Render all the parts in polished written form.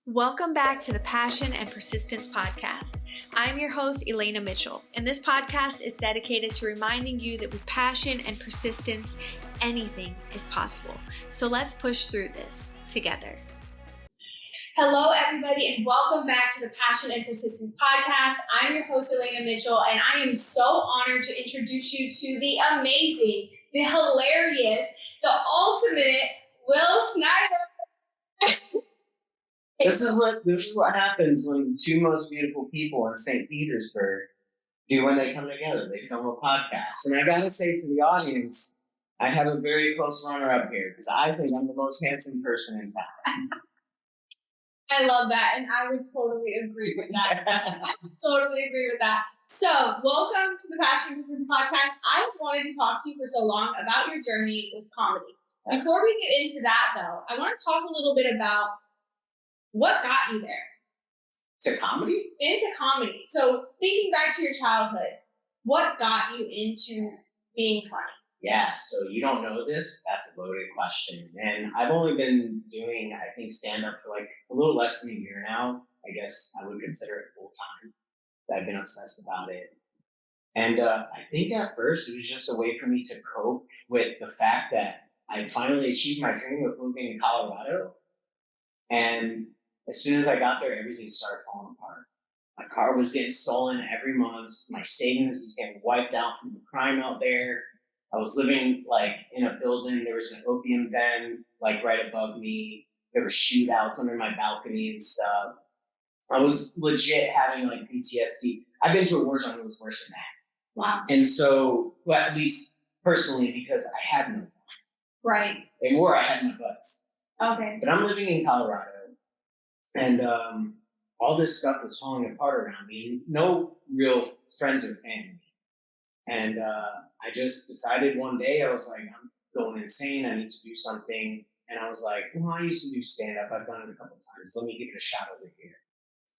Welcome back to the Passion and Persistence Podcast. I'm your host, Elaina Mitchell, and this podcast is dedicated to reminding you that with passion and persistence, anything is possible. So let's push through this together. Hello, everybody, and welcome back to the Passion and Persistence Podcast. I'm your host, Elaina Mitchell, and I am so honored to introduce you to the amazing, the hilarious, the ultimate Will Snyder. This is what happens when the two most beautiful people in St. Petersburg do when they come together. They film a podcast. And I gotta say to the audience, I have a very close runner-up here because I think I'm the most handsome person in town. I love that, and I would totally agree with that. Totally agree with that. So, welcome to the Passion and Persistence Podcast. I wanted to talk to you for so long about your journey with comedy. Before we get into that, though, I want to talk a little bit about what got you there? To comedy? Into comedy. So thinking back to your childhood, what got you into being funny? Yeah, so you don't know this? That's a loaded question. And I've only been doing, I think, stand-up for like a little less than a year now. I guess I would consider it full-time. I've been obsessed about it. And I think at first it was just a way for me to cope with the fact that I finally achieved my dream of moving to Colorado. And as soon as I got there, everything started falling apart. My car was getting stolen every month. My savings was getting wiped out from the crime out there. I was living like in a building. There was an opium den like right above me. There were shootouts under my balcony and stuff. I was legit having like PTSD. I've been to a war zone that was worse than that. Wow. And so, well, at least personally, because I had no gun. Right. In war, I had my butts. Okay. But I'm living in Colorado. And all this stuff was falling apart around me. No real friends or family. And I just decided one day, I was like, I'm going insane. I need to do something. And I was like, well, I used to do stand-up. I've done it a couple times. Let me give it a shot over here.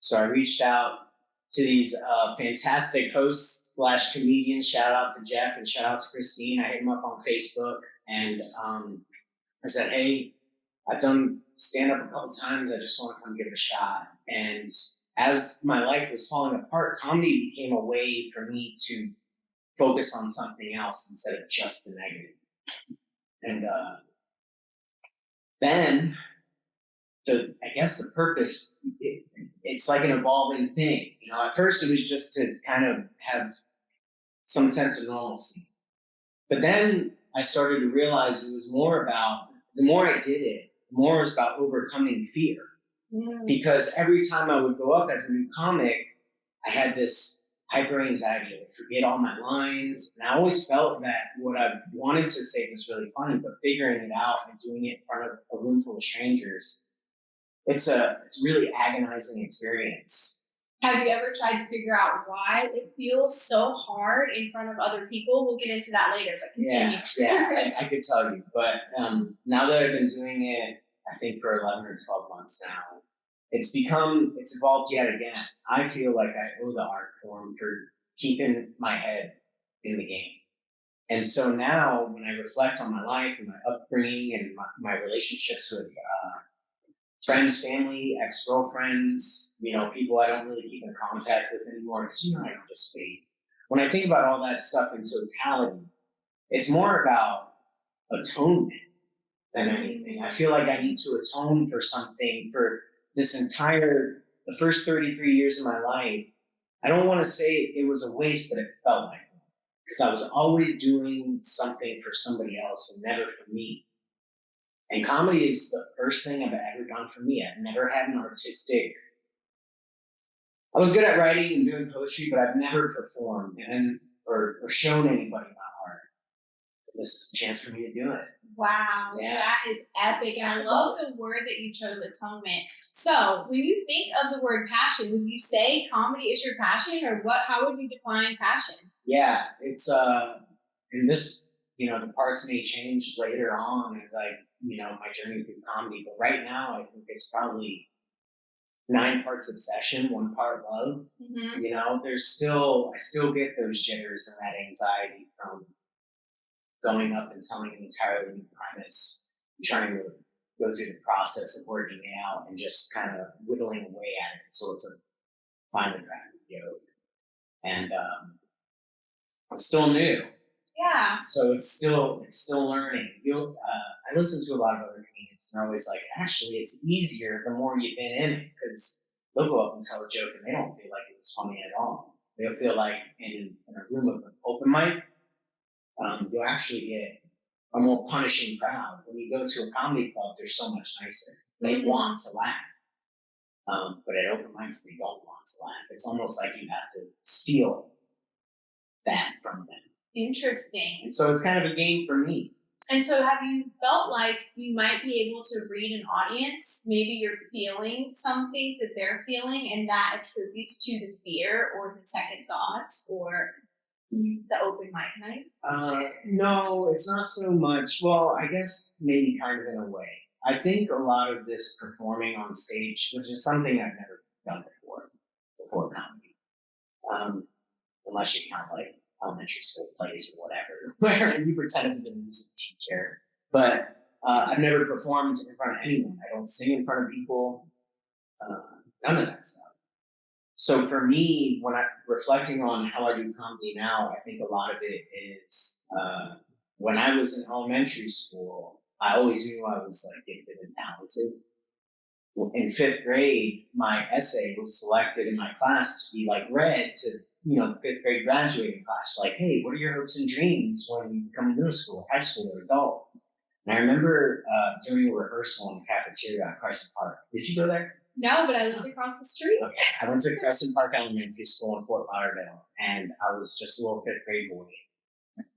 So I reached out to these fantastic hosts / comedians. Shout out to Jeff and shout out to Christine. I hit them up on Facebook. And I said, hey, I've done stand-up a couple times. I just want to come give it a shot. And as my life was falling apart, comedy became a way for me to focus on something else instead of just the negative. And then, I guess the purpose, it's like an evolving thing. You know, at first it was just to kind of have some sense of normalcy. But then I started to realize it was more about, the more I did it, the more it was about overcoming fear. Because every time I would go up as a new comic, I had this hyper anxiety. I would forget all my lines. And I always felt that what I wanted to say was really funny, but figuring it out and doing it in front of a room full of strangers, it's really agonizing experience. Have you ever tried to figure out why it feels so hard in front of other people? We'll get into that later, but continue. Yeah, I could tell you. But now that I've been doing it, I think for 11 or 12 months now, it's evolved yet again. I feel like I owe the art form for keeping my head in the game. And so now when I reflect on my life and my upbringing and my relationships with friends, family, ex-girlfriends, people I don't really keep in contact with anymore because, I don't participate. When I think about all that stuff in totality, it's more about atonement than anything. I feel like I need to atone for something for the first 33 years of my life. I don't want to say it was a waste, but it felt like one because I was always doing something for somebody else and never for me. And comedy is the first thing I've ever done for me. I've never had an artistic. I was good at writing and doing poetry, but I've never performed or shown anybody my art. This is a chance for me to do it. Wow, yeah. That is epic. And I love the word that you chose, atonement. So when you think of the word passion, would you say comedy is your passion, or how would you define passion? Yeah, it's and this, the parts may change later on as my journey through comedy, but right now I think it's probably 9 parts obsession, 1 part love. Mm-hmm. I still get those jitters and that anxiety from going up and telling an entirely new premise, trying to go through the process of working it out and just kind of whittling away at it so it's a finely crafted joke. And I'm still new. Yeah. So it's still learning. I listen to a lot of other comedians, and they're always like, actually, it's easier the more you've been in it, because they'll go up and tell a joke and they don't feel like it was funny at all. They'll feel like in a room of an open mic, you'll actually get a more punishing crowd. When you go to a comedy club, they're so much nicer. They want to laugh. But at open mics, they don't want to laugh. It's almost like you have to steal that from them. Interesting. And so it's kind of a game for me. And so have you felt like you might be able to read an audience? Maybe you're feeling some things that they're feeling, and that attributes to the fear or the second thoughts or the open mic nights? No, it's not so much. Well, I guess maybe kind of in a way. I think a lot of this performing on stage, which is something I've never done before comedy, unless you count like elementary school plays or whatever, where you pretend to be a music teacher. But I've never performed in front of anyone. I don't sing in front of people. None of that stuff. So for me, when I'm reflecting on how I do comedy now, I think a lot of it is when I was in elementary school, I always knew I was like gifted and talented. In 5th grade, my essay was selected in my class to be like read to, the 5th grade graduating class. Like, hey, what are your hopes and dreams when you become middle school, high school, or adult? And I remember doing a rehearsal in the cafeteria at Crescent Park. Did you go there? No, but I lived across the street. Okay. I went to Crescent Park Elementary School in Fort Lauderdale, and I was just a little 5th grade boy.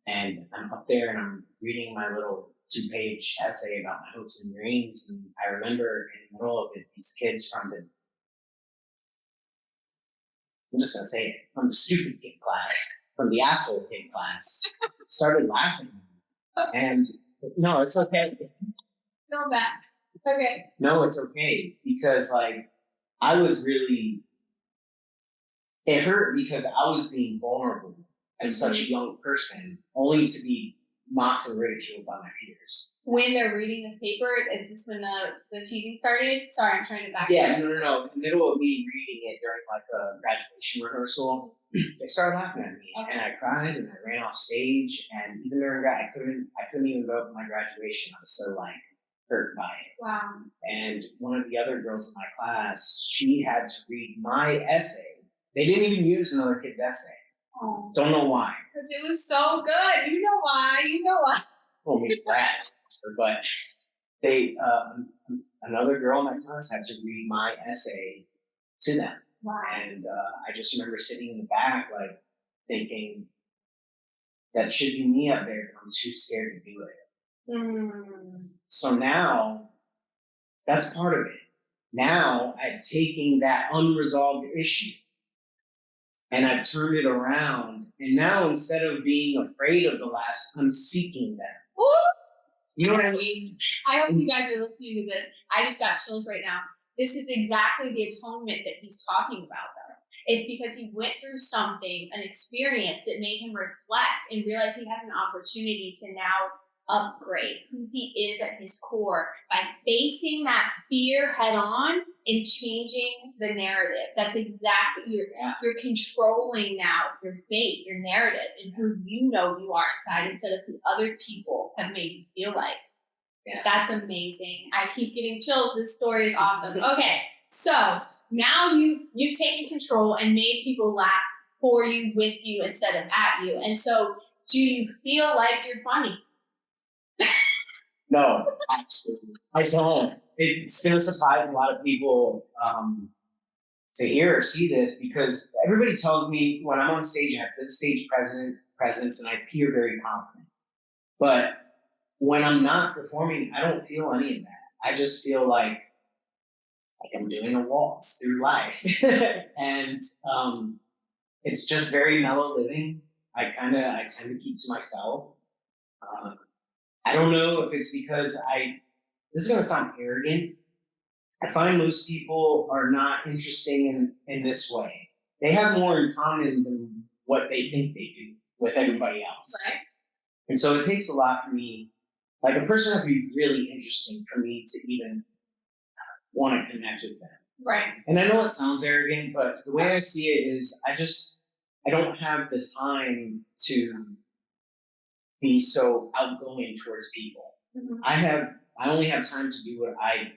And I'm up there and I'm reading my little 2-page essay about my hopes and dreams. And I remember in the middle of it, these kids from the, I'm just going to say it, from the stupid kid class, from the asshole kid class, started laughing. And no, it's okay. No, Max. Okay. No, it's okay. Because like, I was really, it hurt because I was being vulnerable as such a young person, only to be mocked and ridiculed by my peers. When they're reading this paper, is this when the teasing started? Sorry, I'm trying to back Yeah, no. In the middle of me reading it during like a graduation rehearsal, they started laughing at me, and I cried and I ran off stage. And even during I couldn't even go to my graduation. I was so like hurt by it. Wow. And one of the other girls in my class, she had to read my essay. They didn't even use another kid's essay. Oh. Don't know why. Because it was so good. You know why. Well, me Brad, but they another girl in my class had to read my essay to them. Wow. And I just remember sitting in the back, like thinking that should be me up there, but I'm too scared to do it. So now that's part of it. Now I'm taking that unresolved issue and I've turned it around. And now instead of being afraid of the laughs, I'm seeking them. Ooh. You know what I mean? I hope you guys are listening to this. I just got chills right now. This is exactly the atonement that he's talking about, though. It's because he went through something, an experience that made him reflect and realize he has an opportunity to now upgrade who he is at his core by facing that fear head on and changing the narrative. That's exactly, you're controlling now your fate, your narrative, and who you know you are inside instead of who other people have made you feel like. Yeah. That's amazing. I keep getting chills. This story is awesome. Okay, so now you've taken control and made people laugh for you, with you, instead of at you. And so do you feel like you're funny? No, absolutely. I don't. It's going to surprise a lot of people to hear or see this, because everybody tells me when I'm on stage, I have good stage presence and I appear very confident. But when I'm not performing, I don't feel any of that. I just feel like I'm doing a waltz through life. And it's just very mellow living. I tend to keep to myself. I don't know if it's because this is going to sound arrogant. I find most people are not interesting in this way. They have more in common than what they think they do with everybody else. Right. And so it takes a lot for me Like a person has to be really interesting for me to even want to connect with them. Right. And I know it sounds arrogant, but the way I see it is I don't have the time to be so outgoing towards people. Mm-hmm. I only have time to do what I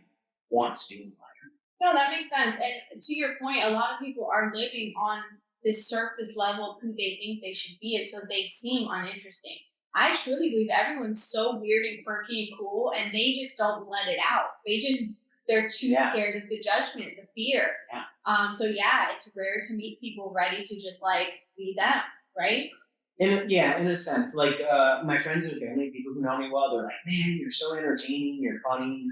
want to do in life. No, that makes sense. And to your point, a lot of people are living on this surface level of who they think they should be, and so they seem uninteresting. I truly believe everyone's so weird and quirky and cool, and they just don't let it out. They're too scared of the judgment, the fear. Yeah. So it's rare to meet people ready to just like be them, right? In a sense, like my friends and family, people who know me well, they're like, "Man, you're so entertaining, you're funny,"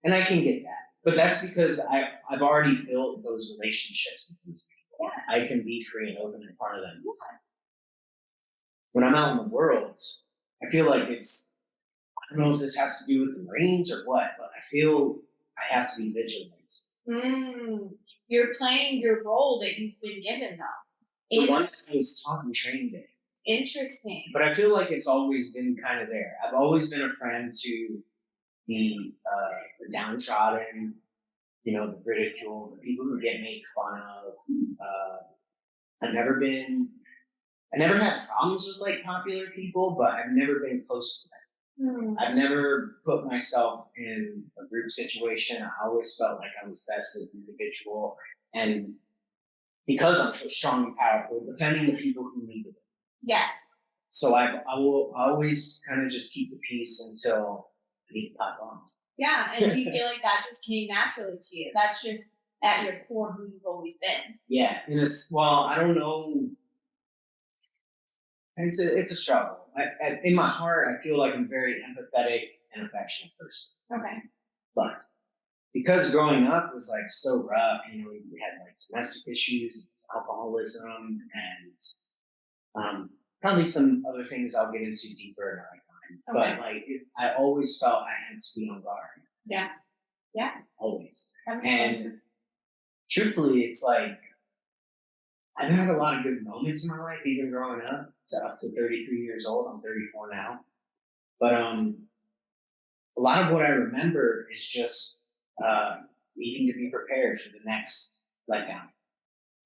and I can get that. But that's because I've already built those relationships with these people. Yeah. I can be free and open in front of them. Yeah. When I'm out in the world, I feel like I don't know if this has to do with the Marines or what, but I feel I have to be vigilant. You're playing your role that you've been given, though. The one that I was taught in training day. Interesting. But I feel like it's always been kind of there. I've always been a friend to the downtrodden, the ridiculed, the people who get made fun of. I never had problems with like popular people, but I've never been close to them. I've never put myself in a group situation. I always felt like I was best as an individual, and because I'm so strong and powerful, defending the people who needed it. Yes. So I will always kind of just keep the peace until I need to pop on. Yeah, and do you feel like that just came naturally to you? That's just at your core who you've always been. Yeah, I don't know. It's a struggle. In my heart, I feel like I'm a very empathetic and affectionate person. Okay. But because growing up was like so rough, we had like domestic issues, alcoholism, and probably some other things I'll get into deeper another time. Okay. But like, I always felt I had to be on guard. Yeah. Yeah. Always. And truthfully, it's like, I've had a lot of good moments in my life, even growing up to 33 years old. I'm 34 now. But a lot of what I remember is just needing to be prepared for the next letdown.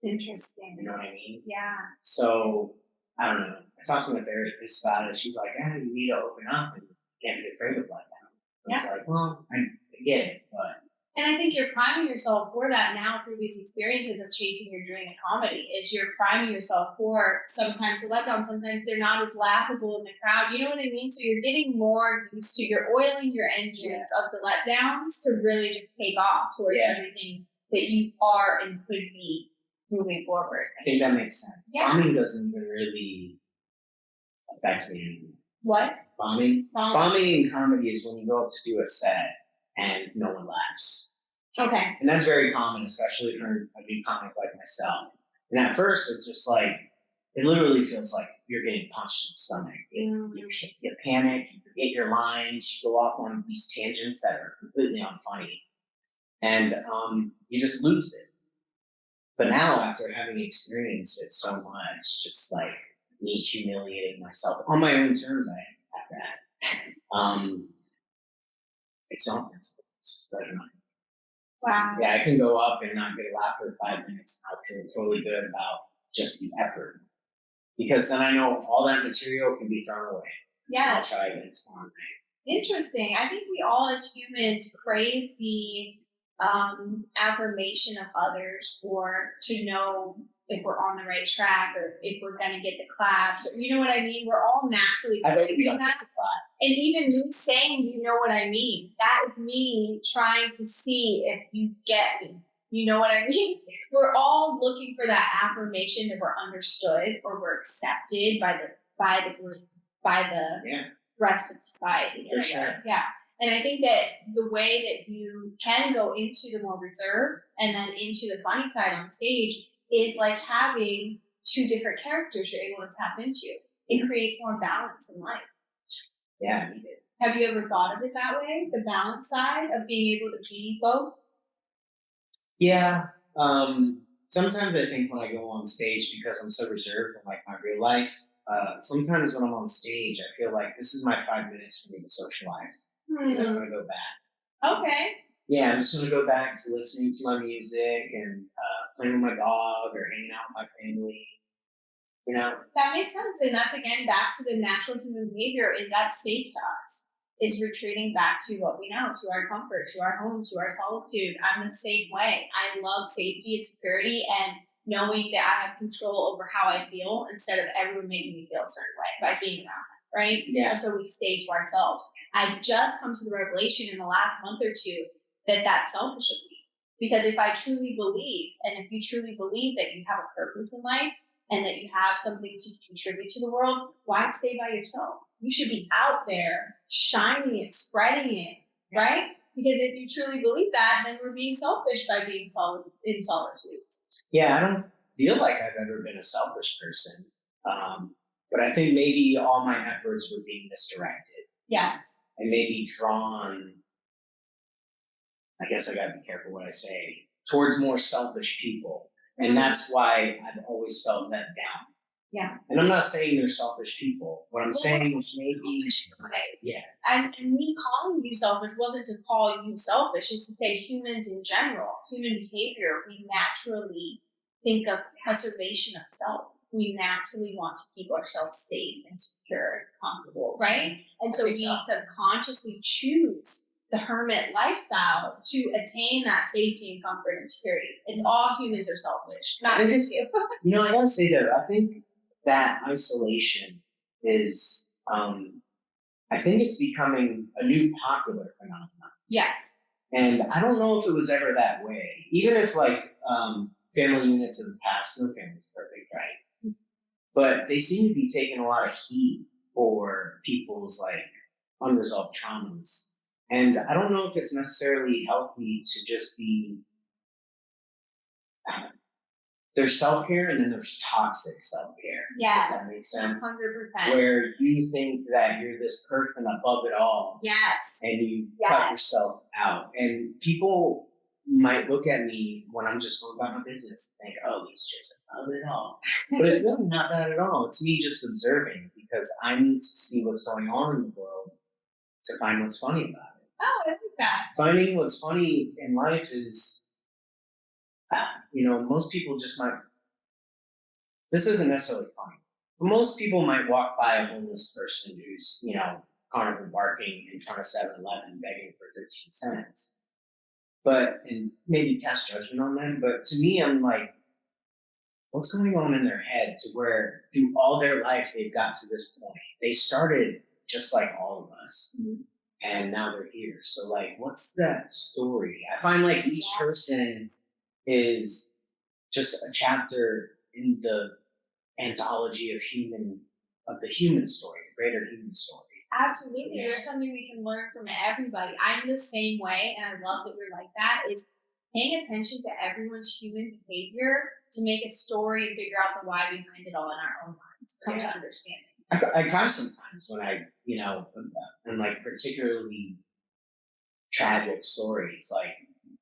Interesting. You know what I mean? Yeah. So, I don't know. I talked to my therapist about it. She's like, you need to open up and can't be afraid of letdown. I was like, well, I get it, but. And I think you're priming yourself for that now through these experiences of chasing your dream in comedy. Is you're priming yourself for sometimes the letdown. Sometimes they're not as laughable in the crowd. You know what I mean? So you're getting more used to, you're oiling your engines of the letdowns to really just take off towards everything that you are and could be moving forward. I think that makes sense. Yeah. Bombing doesn't even really affect me anymore. What? Bombing in comedy is when you go up to do a set and no one laughs. Okay. And that's very common, especially for a new comic like myself. And at first, it's just like, it literally feels like you're getting punched in the stomach. You panic, you forget your lines, you go off on these tangents that are completely unfunny. And you just lose it. But now, after having experienced it so much, just like me humiliating myself on my own terms, I have that. It's almost wow. Yeah, I can go up and not get a laugh for 5 minutes. I'll feel totally good about just the effort, because then I know all that material can be thrown away. Yeah, I'll try it. It's fun. Interesting. I think we all as humans crave the affirmation of others, or to know if we're on the right track, or if we're going to get the claps, or you know what I mean? We're all naturally craving that. And even me saying, you know what I mean? That is me trying to see if you get me. You know what I mean? We're all looking for that affirmation that we're understood or we're accepted by the group, by the rest of society. For sure. Yeah. And I think that the way that you can go into the more reserved and then into the funny side on stage is like having two different characters you're able to tap into. It creates more balance in life. Yeah, I need it. Have you ever thought of it that way? The balance side of being able to be both? Yeah. Sometimes I think when I go on stage, because I'm so reserved in like my real life, sometimes when I'm on stage, I feel like this is my 5 minutes for me to socialize. And then I'm gonna go back. Okay. Yeah, I'm just gonna go back to listening to my music and playing with my dog or hanging out with my family. You know, that makes sense, and that's again back to the natural human behavior. Is that safe to us? Is retreating back to what we know, to our comfort, to our home, to our solitude. I'm the same way. I love safety and security and knowing that I have control over how I feel instead of everyone making me feel a certain way by being around them, right? Yeah. And so we stay to ourselves. I've just come to the revelation in the last month or two that that's selfish of me. Because if I truly believe, and if you truly believe that you have a purpose in life and that you have something to contribute to the world, why stay by yourself? You should be out there shining it, spreading it, right? Because if you truly believe that, then we're being selfish by being in solitude. Yeah, I don't feel like I've ever been a selfish person. But I think maybe all my efforts were being misdirected. Yes. And maybe drawn, I guess I gotta be careful what I say, towards more selfish people. And that's why I've always felt let down. Yeah. And I'm not saying they're selfish people. What I'm saying is maybe, yeah. And me calling you selfish wasn't to call you selfish. It's to say humans in general, human behavior, we naturally think of preservation of self. We naturally want to keep ourselves safe and secure and comfortable, right? And so we subconsciously choose the hermit lifestyle to attain that safety and comfort and security. It's all humans are selfish, not just you. You know, I gotta say though, I think that isolation is, I think it's becoming a new popular phenomenon. Yes. And I don't know if it was ever that way. Even if like family units of the past, no family's perfect, right? But they seem to be taking a lot of heat for people's like unresolved traumas. And I don't know if it's necessarily healthy to just be, there's self-care and then there's toxic self-care. Yeah. Does that make sense? 100%. Where you think that you're this person above it all. Yes. And you cut yourself out. And people might look at me when I'm just going about my business and think, oh, he's just above it all. But it's really not that at all. It's me just observing because I need to see what's going on in the world to find what's funny about it. Oh, I like that. Finding what's funny in life is, you know, most people just might, this isn't necessarily funny, but most people might walk by a homeless person who's, you know, carnival barking in front of 7-Eleven begging for 13 cents. But, and maybe cast judgment on them, but to me, I'm like, what's going on in their head to where through all their life they've got to this point? They started just like all of us. Mm-hmm. And now they're here. So like, what's that story? I find like each person is just a chapter in the anthology of the human story, the greater human story. Absolutely. Yeah. There's something we can learn from everybody. I'm the same way, and I love that you're like that, is paying attention to everyone's human behavior to make a story and figure out the why behind it all in our own minds. Come to understanding. I cry sometimes when I, you know, and like particularly tragic stories, like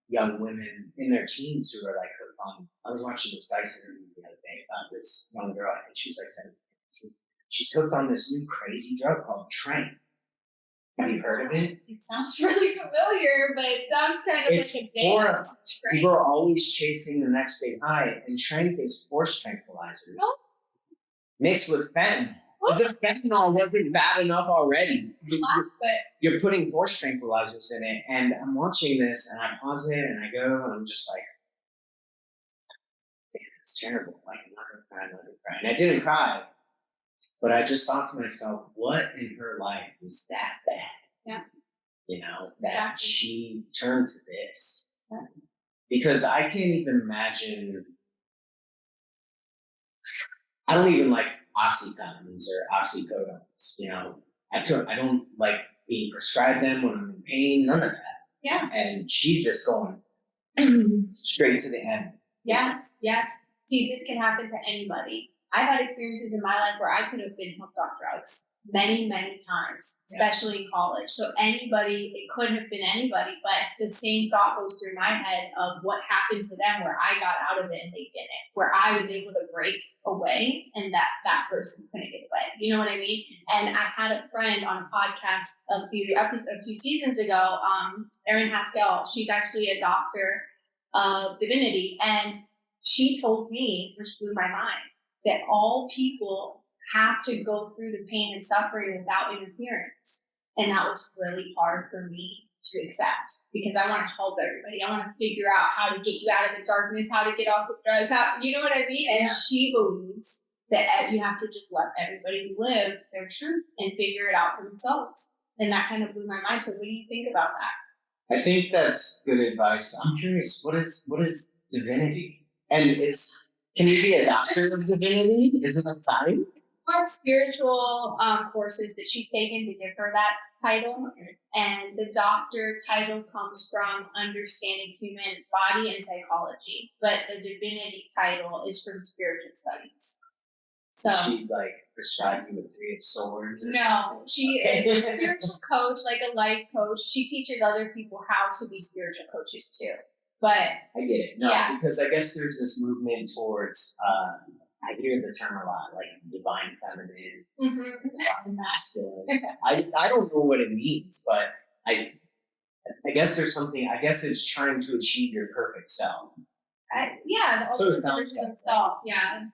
young women in their teens who are like hooked on. I was watching this Vice interview the other day about this young girl. I think she was like 17. She's hooked on this new crazy drug called Trank. Have you heard of it? It sounds really familiar, but it sounds kind of it's like a dance. People are always chasing the next big high, and Trank is force tranquilizer mixed with fentanyl. As if fentanyl wasn't bad enough already. You're putting horse tranquilizers in it, and I'm watching this, and I pause it, and I go, and I'm just like, damn, it's terrible. Like, I'm not gonna cry, I'm not gonna cry. And I didn't cry, but I just thought to myself, what in her life was that bad? Yeah. You know, that she turned to this. Yeah. Because I can't even imagine, I don't even like oxycontins or oxycodones, you know. I don't like being prescribed them when I'm in pain, none of that. Yeah. And she's just going straight to the end. Yes, yes. See, this can happen to anybody. I've had experiences in my life where I could have been hooked on drugs many, many times, especially in college. So anybody, it could have been anybody, but the same thought goes through my head of what happened to them where I got out of it and they didn't, where I was able to break away and that person couldn't get away. You know what I mean? And I had a friend on a podcast a few seasons ago, Erin Haskell. She's actually a doctor of divinity. And she told me, which blew my mind, that all people have to go through the pain and suffering without interference. And that was really hard for me to accept because I want to help everybody. I want to figure out how to get you out of the darkness, how to get off the drugs, you know what I mean? And she believes that you have to just let everybody live their truth and figure it out for themselves. And that kind of blew my mind. So what do you think about that? I think that's good advice. I'm curious, what is divinity? And can you be a doctor of divinity? Is it a sign? More spiritual courses that she's taken to give her that title. And the doctor title comes from understanding human body and psychology. But the divinity title is from spiritual studies. So she prescribed you with 3 of Swords? No, she is a spiritual coach, like a life coach. She teaches other people how to be spiritual coaches too. But I get it. No, because I guess there's this movement towards I hear the term a lot, like divine feminine, divine masculine. I don't know what it means, but I guess there's something. I guess it's trying to achieve your perfect self. The ultimate version of self. Yeah.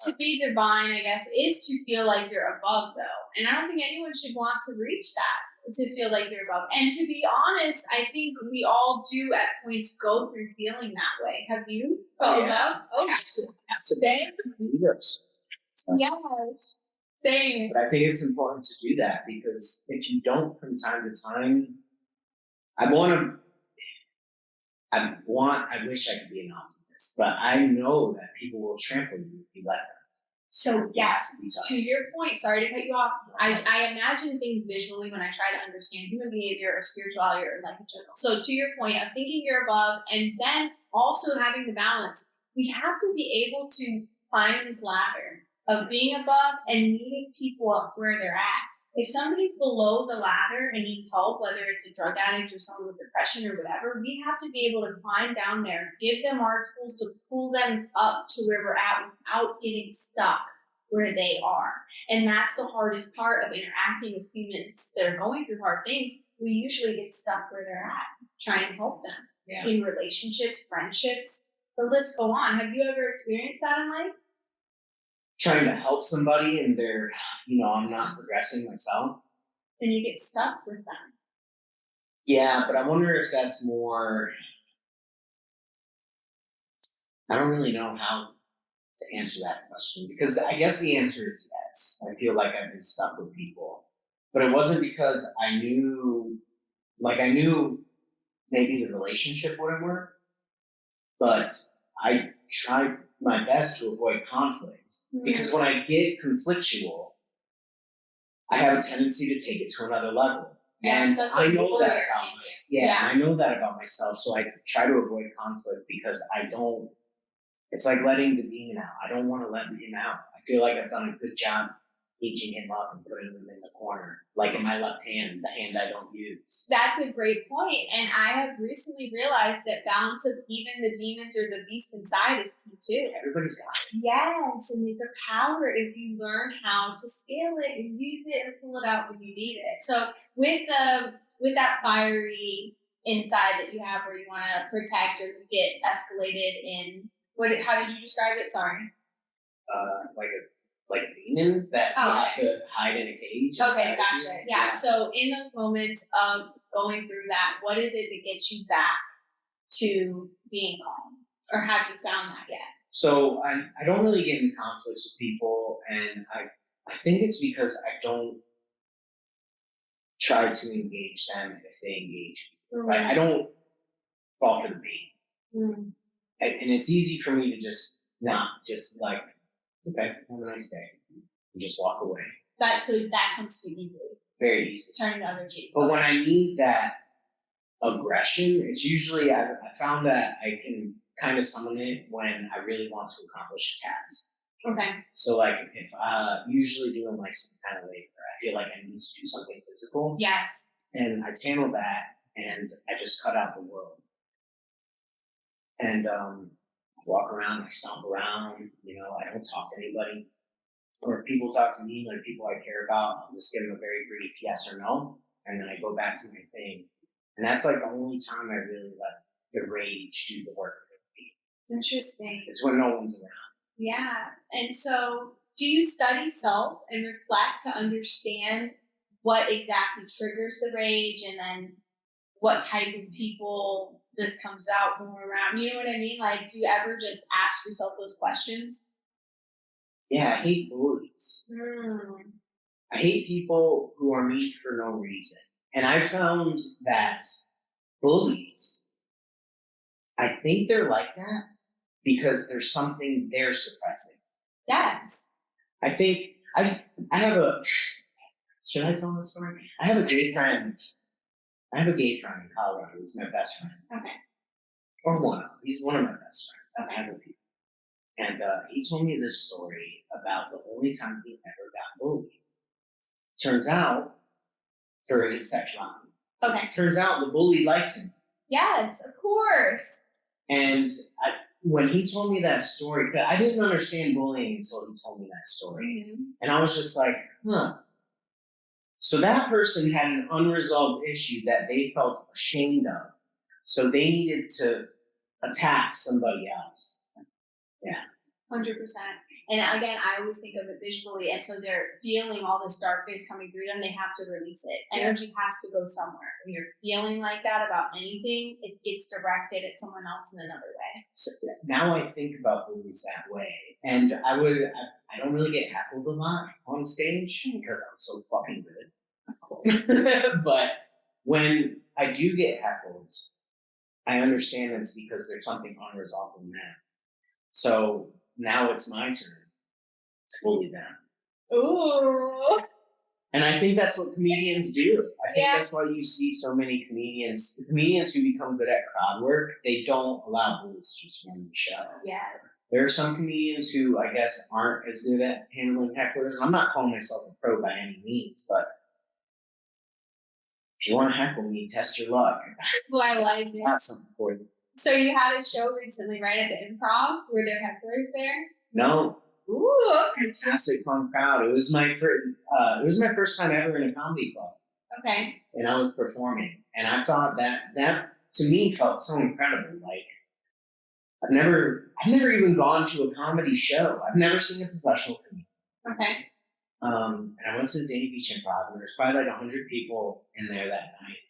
To be divine, I guess, is to feel like you're above, though, and I don't think anyone should want to reach that. To feel like you're above, and to be honest, I think we all do at points go through feeling that way. Have you felt above? Oh, same. Yes, same. But I think it's important to do that because if you don't from time to time, I wish I could be an optimist, but I know that people will trample you if you let them. So yes, to your point, sorry to cut you off. I imagine things visually when I try to understand human behavior or spirituality or life in general. So to your point of thinking you're above and then also having the balance, we have to be able to climb this ladder of being above and meeting people up where they're at. If somebody's below the ladder and needs help, whether it's a drug addict or someone with depression or whatever, we have to be able to climb down there, give them our tools to pull them up to where we're at without getting stuck where they are. And that's the hardest part of interacting with humans that are going through hard things. We usually get stuck where they're at, trying to help them in relationships, friendships, the list go on. Have you ever experienced that in life? Trying to help somebody and they're, I'm not progressing myself. And you get stuck with them. Yeah, but I wonder if that's more, I don't really know how to answer that question because I guess the answer is yes. I feel like I've been stuck with people, but it wasn't because I knew maybe the relationship wouldn't work, but I tried my best to avoid conflict because when I get conflictual, I have a tendency to take it to another level. And I know that about myself. I know that about myself. So I try to avoid conflict because it's like letting the demon out. I don't want to let him out. I feel like I've done a good job aging him up and putting him in the corner, like in my left hand, the hand I don't use. That's a great point. And I have recently realized that balance of even the demons or the beast inside is key too. Everybody's got it. Yes, and it's a power if you learn how to scale it and use it and pull it out when you need it. So with that fiery inside that you have where you want to protect or get escalated in, how did you describe it? Sorry. Like a demon that you have to hide in a cage. Okay, gotcha. Yeah. So in those moments of going through that, what is it that gets you back to being calm? Or have you found that yet? So I don't really get in conflicts with people, and I think it's because I don't try to engage them if they engage me. Right? I don't fall for the bait. And it's easy for me to just okay, have a nice day. And just walk away. So that comes to you easily. Very easy. Turning the other cheek. But when I need that aggression, it's usually, I found that I can kind of summon it when I really want to accomplish a task. Okay. So if usually doing some kind of labor, I feel like I need to do something physical. Yes. And I channel that and I just cut out the world. And walk around, I stomp around, I don't talk to anybody. or if people talk to me, like people I care about, I'll just give them a very brief yes or no, and then I go back to my thing. And that's like the only time I really let the rage do the work for me. Interesting. It's when no one's around. Yeah. And so, do you study self and reflect to understand what exactly triggers the rage, and then what type of people this comes out more around? You know what I mean? Like, do you ever just ask yourself those questions? Yeah, I hate bullies. I hate people who are mean for no reason. And I found that bullies, I think they're like that because there's something they're suppressing. Yes. I think I have a, should I tell this story? I have a gay friend in Colorado. He's my best friend. Okay. Or one of them. He's one of my best friends. Okay. I have a people. And he told me this story about the only time he ever got bullied. Turns out, for his sexuality. Okay. Turns out the bully liked him. Yes, of course. And when he told me that story, I didn't understand bullying until he told me that story. Mm-hmm. And I was just like, huh. So that person had an unresolved issue that they felt ashamed of. So they needed to attack somebody else. Yeah. 100%. And again, I always think of it visually. And so they're feeling all this darkness coming through them. They have to release it. Energy has to go somewhere. When you're feeling like that about anything, it gets directed at someone else in another way. So now I think about bullies that way. And I don't really get heckled a lot on stage because I'm so fucking good. But when I do get heckled, I understand it's because there's something unresolved in that. So now it's my turn to bully them. Ooh. And I think that's what comedians do. I think that's why you see so many comedians. The comedians who become good at crowd work, they don't allow bullies to just run the show. Yeah. There are some comedians who, I guess, aren't as good at handling hecklers. I'm not calling myself a pro by any means, but if you want to heckle me, test your luck. Well, I like it. That's something for you. So you had a show recently, right, at the Improv? Were there hecklers there? No. Ooh. Fantastic, fun crowd. It was my first time ever in a comedy club. Okay. And I was performing, and I thought that to me felt so incredible. Like I've never even gone to a comedy show. I've never seen a professional comedian. Okay. And I went to the Dania Beach Improv, and there was probably like 100 people in there that night,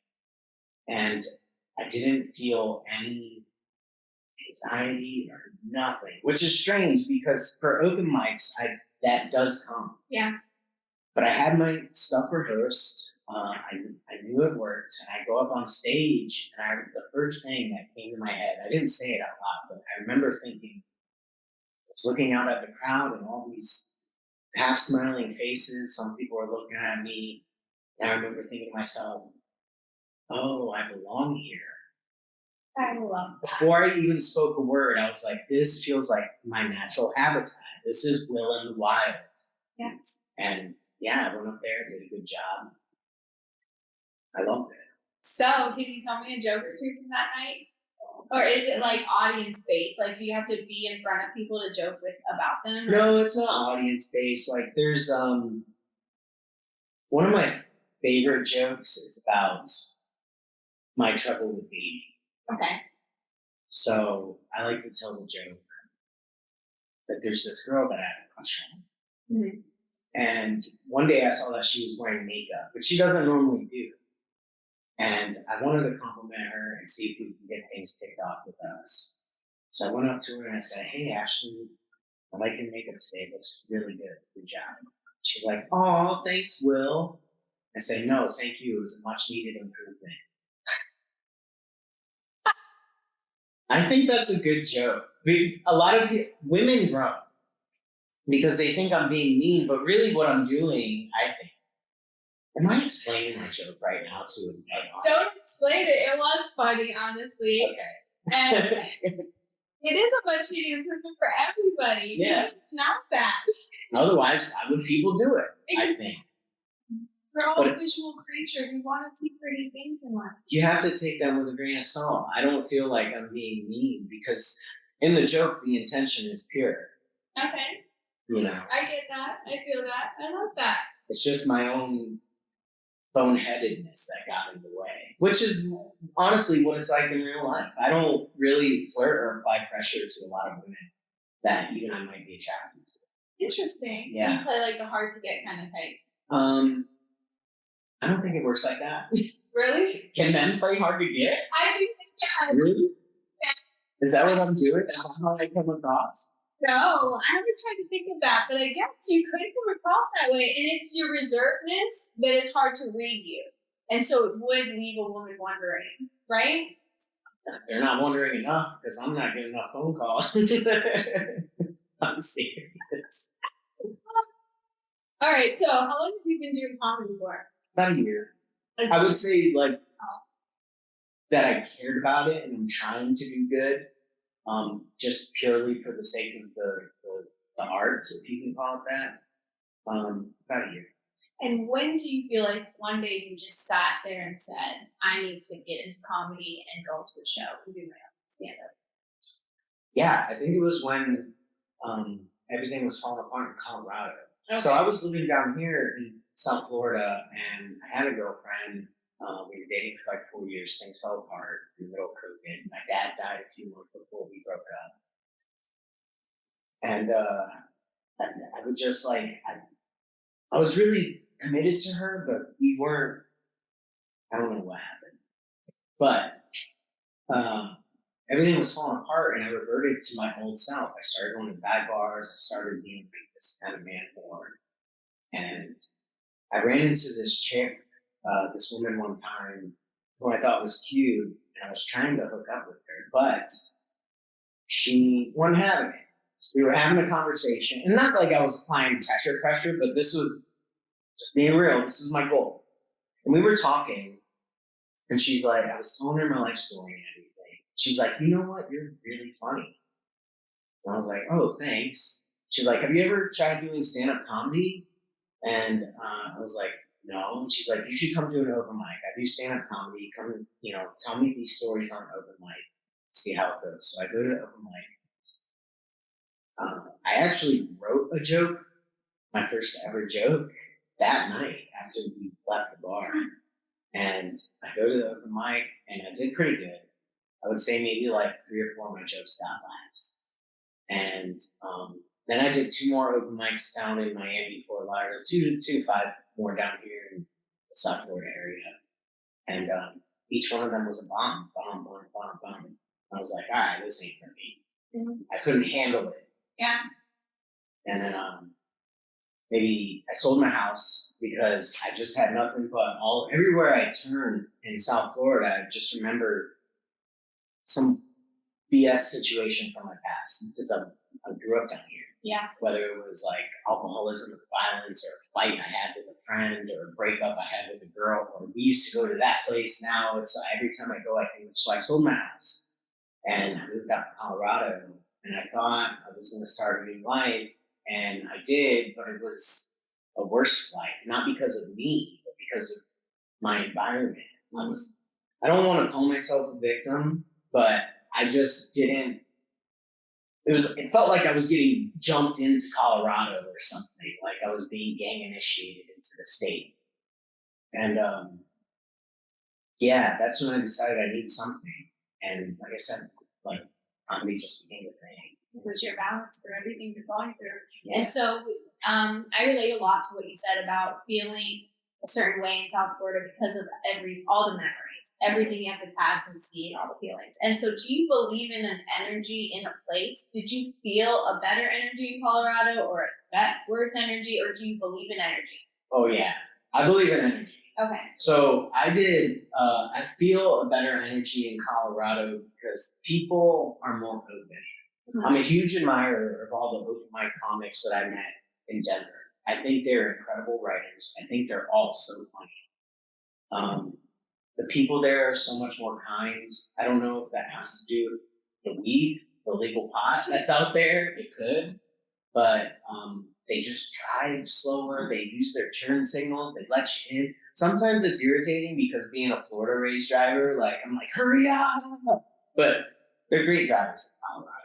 and I didn't feel any anxiety or nothing, which is strange because for open mics, that does come. Yeah. But I had my stuff rehearsed. I knew it worked, and I go up on stage, and the first thing that came to my head, I didn't say it out loud, but I remember thinking, I was looking out at the crowd and all these half smiling faces. Some people were looking at me, and I remember thinking to myself, oh, I belong here. I love that. Before I even spoke a word, I was like, this feels like my natural habitat. This is Will in the wild. Yes. And yeah, I went up there, did a good job. I loved it. So, can you tell me a joke or two from that night? Or is it like audience based? Like, do you have to be in front of people to joke about them? No, it's not audience based. Like, there's one of my favorite jokes is about my trouble with dating. Okay. So I like to tell the joke that there's this girl that I had a crush on. Mm-hmm. And one day I saw that she was wearing makeup, which she doesn't normally do. And I wanted to compliment her and see if we can get things kicked off with us. So I went up to her and I said, hey, Ashley, I like your makeup today. It looks really good. Good job. She's like, oh, thanks, Will. I said, no, thank you. It was a much needed improvement. I think that's a good joke. A lot of women groan because they think I'm being mean, but really what I'm doing, I think. Am I explaining my joke right now to an audience? Don't explain it. It was funny, honestly. Okay. And it is a much needed improvement for everybody. Yeah. It's not that. Otherwise, why would people do it? I think. We're all visual creatures. We want to see pretty things in life. You have to take that with a grain of salt. I don't feel like I'm being mean because in the joke, the intention is pure. Okay. you know. I get that. I feel that. I love that. It's just my own boneheadedness that got in the way, which is honestly what it's like in real life. I don't really flirt or apply pressure to a lot of women that even I might be attracted to. Interesting. Yeah. You play like the hard to get kind of type. I don't think it works like that. Really? Can men play hard to get? I think yeah. Really? Is that what I'm doing? Is that how I come across? No, I haven't tried to think of that, but I guess you could come across that way. And it's your reservedness that is hard to read you. And so it would leave a woman wondering, right? They're not wondering enough because I'm not getting enough phone calls. I'm serious. All right, so how long have you been doing comedy for? About a year. I would say like that I cared about it and I'm trying to do good. Just purely for the sake of the arts, if you can call it that. About a year. And when do you feel like one day you just sat there and said, I need to get into comedy and go to a show and do my own stand-up? Yeah, I think it was when everything was falling apart in Colorado. Okay. So I was living down here in South Florida and I had a girlfriend. We were dating for like 4 years. Things fell apart in the middle of COVID. My dad died a few months before we broke up. And I would just like, I was really committed to her, but we weren't, I don't know what happened. But everything was falling apart and I reverted to my old self. I started going to bad bars. I started being like this kind of man born. And I ran into this chick, this woman one time who I thought was cute, and I was trying to hook up with her, but she wasn't having it. We were having a conversation, and not like I was applying pressure, but this was just being real. This was my goal. And we were talking, and she's like, I was telling her my life story and everything. She's like, you know what? You're really funny. And I was like, oh, thanks. She's like, have you ever tried doing stand-up comedy? And I was like, no. And she's like, you should come to an open mic. I do stand-up comedy. Come, tell me these stories on open mic. See how it goes. So I go to the open mic. I actually wrote a joke, my first ever joke, that night after we left the bar. And I go to the open mic and I did pretty good. I would say maybe like 3 or 4 of my jokes got laughs. And then I did 2 more open mics down in Miami, Fort Lauderdale, 2 to 5 more down here in the South Florida area. And each one of them was a bomb. I was like, all right, this ain't for me. Mm-hmm. I couldn't handle it. Yeah. And then maybe I sold my house because I just had nothing but everywhere I turned in South Florida, I just remember some BS situation from my past because I grew up down here. Yeah. Whether it was like alcoholism or violence or a fight I had with a friend or a breakup I had with a girl, or we used to go to that place. Now it's every time I go, I think, so I sold my house and I moved out to Colorado and I thought I was going to start a new life, and I did, but it was a worse life, not because of me, but because of my environment. I don't want to call myself a victim, but I just didn't. It felt like I was getting jumped into Colorado or something, like I was being gang initiated into the state. And that's when I decided I need something. And like I said, like comedy just became a thing. It was your balance for everything you're going through. Yeah. And so I relate a lot to what you said about feeling a certain way in South Florida because of all the memories, everything you have to pass and see, all the feelings. And so do you believe in an energy in a place? Did you feel a better energy in Colorado or a worse energy, or do you believe in energy? Oh yeah, I believe in energy. Okay. So I feel a better energy in Colorado because people are more open. Mm-hmm. I'm a huge admirer of all the open mic comics that I met in Denver. I think they're incredible writers. I think they're all so funny. The people there are so much more kind. I don't know if that has to do with the weed, the legal pot that's out there. It could. But they just drive slower. They use their turn signals. They let you in. Sometimes it's irritating because being a Florida raised driver, like I'm like, hurry up. But they're great drivers in Colorado,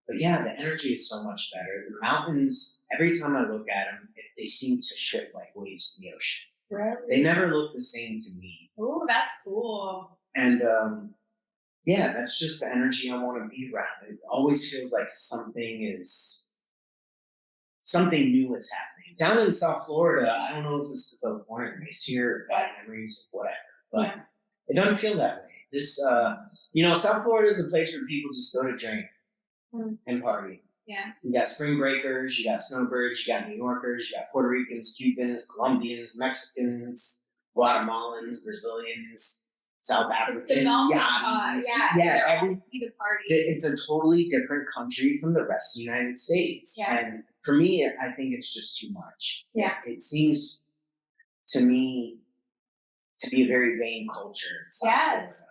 But yeah, the energy is so much better. The mountains, every time I look at them, they seem to shift like waves in the ocean. Really? They never look the same to me. Oh, that's cool. And yeah, that's just the energy I want to be around. It always feels like something new is happening. Down in South Florida, I don't know if it's because I was born and raised here, bad memories or whatever, but it doesn't feel that way. This, South Florida is a place where people just go to drink and party. Yeah. You got spring breakers, you got snowbirds, you got New Yorkers, you got Puerto Ricans, Cubans, Colombians, Mexicans, Guatemalans, Brazilians, South Africans. The melting party. It's a totally different country from the rest of the United States. Yeah. And for me, I think it's just too much. Yeah. It seems to me to be a very vain culture. Yes.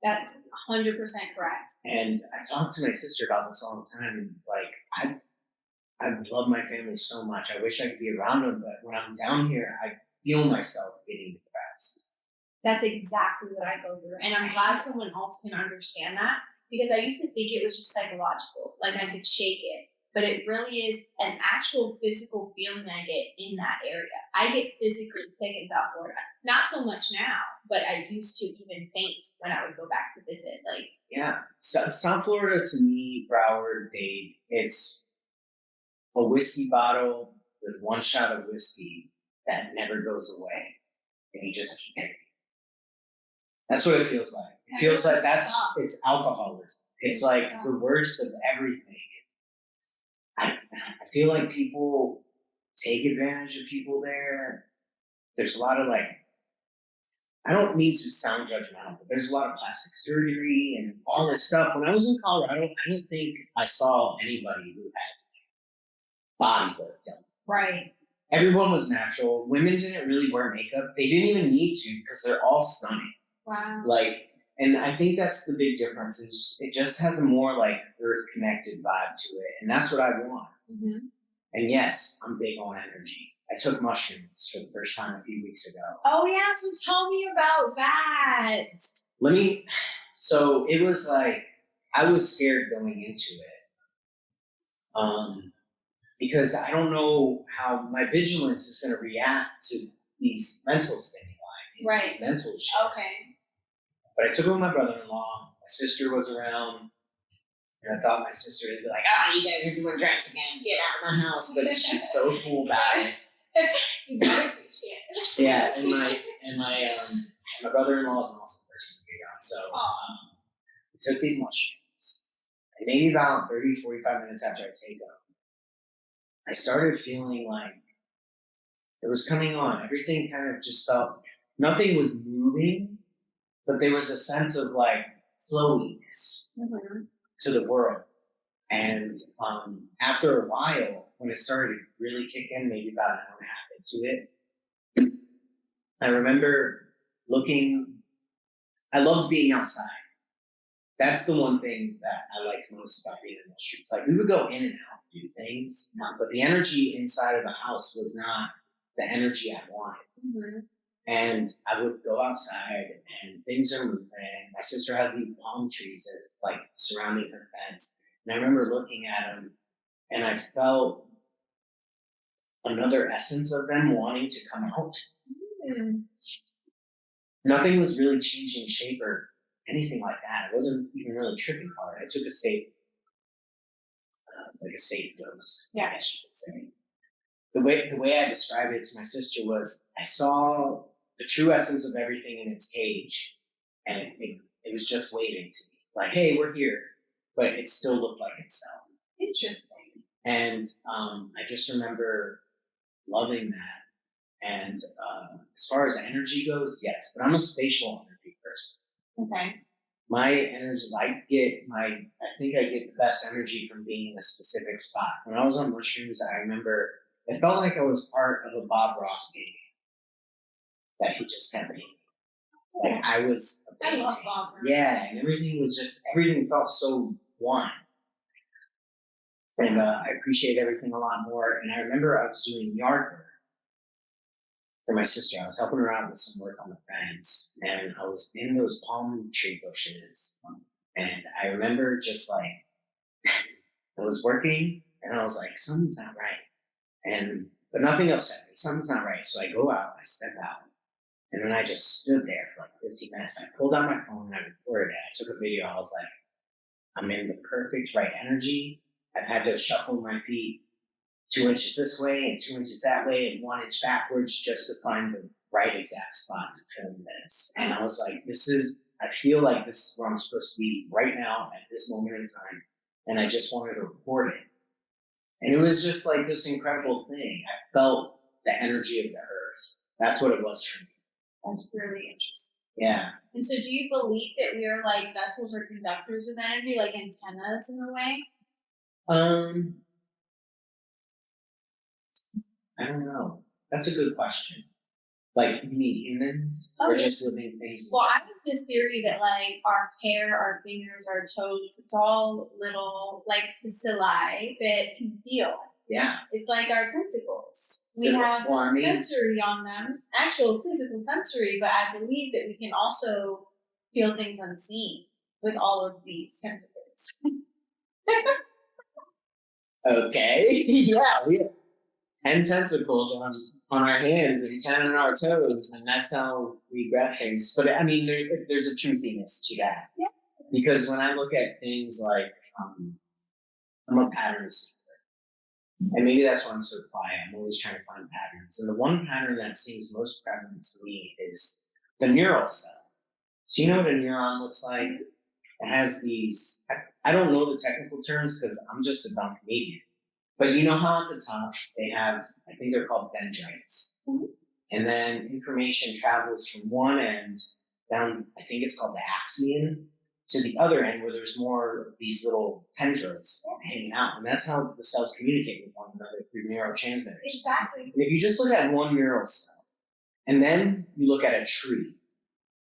That's 100% correct. And I talk to my sister about this all the time. Like, I love my family so much. I wish I could be around them, but when I'm down here, I feel myself getting depressed. That's exactly what I go through. And I'm glad someone else can understand that, because I used to think it was just psychological, like I could shake it. But it really is an actual physical feeling I get in that area. I get physically sick in South Florida. Not so much now, but I used to even faint when I would go back to visit. Yeah. So, South Florida to me, Broward, Dade, it's a whiskey bottle with one shot of whiskey that never goes away. And you just keep drinking. That's what it feels like. It feels like it's alcoholism. It's like the worst of everything. I feel like people take advantage of people there. There's a lot of I don't mean to sound judgmental, but there's a lot of plastic surgery and all this stuff. When I was in Colorado, I don't think I saw anybody who had body work done. Right. Everyone was natural. Women didn't really wear makeup. They didn't even need to because they're all stunning. Wow. And I think that's the big difference. Is it just has a more earth connected vibe to it, and that's what I want. Mm-hmm. And yes, I'm big on energy. I took mushrooms for the first time a few weeks ago. Oh yeah, so tell me about that. So it was I was scared going into it, because I don't know how my vigilance is going to react to these mental stimuli, these mental shifts. Okay. But I took it with my brother-in-law. My sister was around. And I thought my sister would be like, you guys are doing drugs again. Get out of my house. But she's so cool about it. You might appreciate it. Yeah, and my brother-in-law is an awesome person to be around. So we took these mushrooms. And maybe about 30, 45 minutes after I take them, I started feeling like it was coming on. Everything kind of just felt, nothing was moving, but there was a sense of flowiness to the world. And after a while, when it started to really kick in, maybe about an hour and a half into it, I remember I loved being outside. That's the one thing that I liked most about being in the streets. We would go in and out and do things, but the energy inside of the house was not the energy I wanted. Mm-hmm. And I would go outside and things are moving. My sister has these palm trees that surrounding her fence. And I remember looking at them and I felt another essence of them wanting to come out. Mm-hmm. Nothing was really changing shape or anything like that. It wasn't even really tripping hard. I took a safe dose, I guess you could say. The way I described it to my sister was I saw the true essence of everything in its cage, and it was just waving to me, hey, we're here, but it still looked like itself. Interesting. And I just remember loving that. And as far as energy goes, yes, but I'm a spatial energy person. Okay. My energy, I think I get the best energy from being in a specific spot. When I was on mushrooms, I remember it felt like I was part of a Bob Ross painting that he just kept painting. I was a painting. I love Bob Ross. Yeah, and everything felt so one. And I appreciate everything a lot more. And I remember I was doing yard work for my sister. I was helping her out with some work on the fence, and I was in those palm tree bushes. And I remember just I was working and I was like, something's not right. But nothing upset me. Something's not right. So I go out, I step out. And then I just stood there for like 15 minutes. I pulled out my phone and I recorded it. I took a video. I was like, I'm in the perfect right energy. I've had to shuffle my feet 2 inches this way and 2 inches that way and 1 inch backwards just to find the right exact spot to film this. And I was like, I feel like this is where I'm supposed to be right now at this moment in time. And I just wanted to record it. And it was just like this incredible thing. I felt the energy of the earth. That's what it was for me. That's really interesting. Yeah. And so do you believe that we are like vessels or conductors of energy, like antennas in a way? I don't know. That's a good question. Like, you mean humans or just living things? Well, I have this theory that like our hair, our fingers, our toes, it's all little like bacilli that can feel. Yeah. It's like our tentacles. We have sensory on them, actual physical sensory, but I believe that we can also feel things unseen with all of these tentacles. Okay. Yeah, we have 10 tentacles on our hands and 10 on our toes, and that's how we grab things. But I mean, there's a truthiness to that. Yeah. Because when I look at things like, I'm a pattern seeker. And maybe that's why I'm so quiet. I'm always trying to find patterns. And the one pattern that seems most prevalent to me is the neural cell. So you know what a neuron looks like? It has these, I don't know the technical terms because I'm just a dumb comedian. But you know how at the top they have, I think they're called dendrites. Mm-hmm. And then information travels from one end down, I think it's called the axion, to the other end where there's more of these little tendrils hanging out. And that's how the cells communicate with one another through neurotransmitters. Exactly. And if you just look at one neural cell, and then you look at a tree,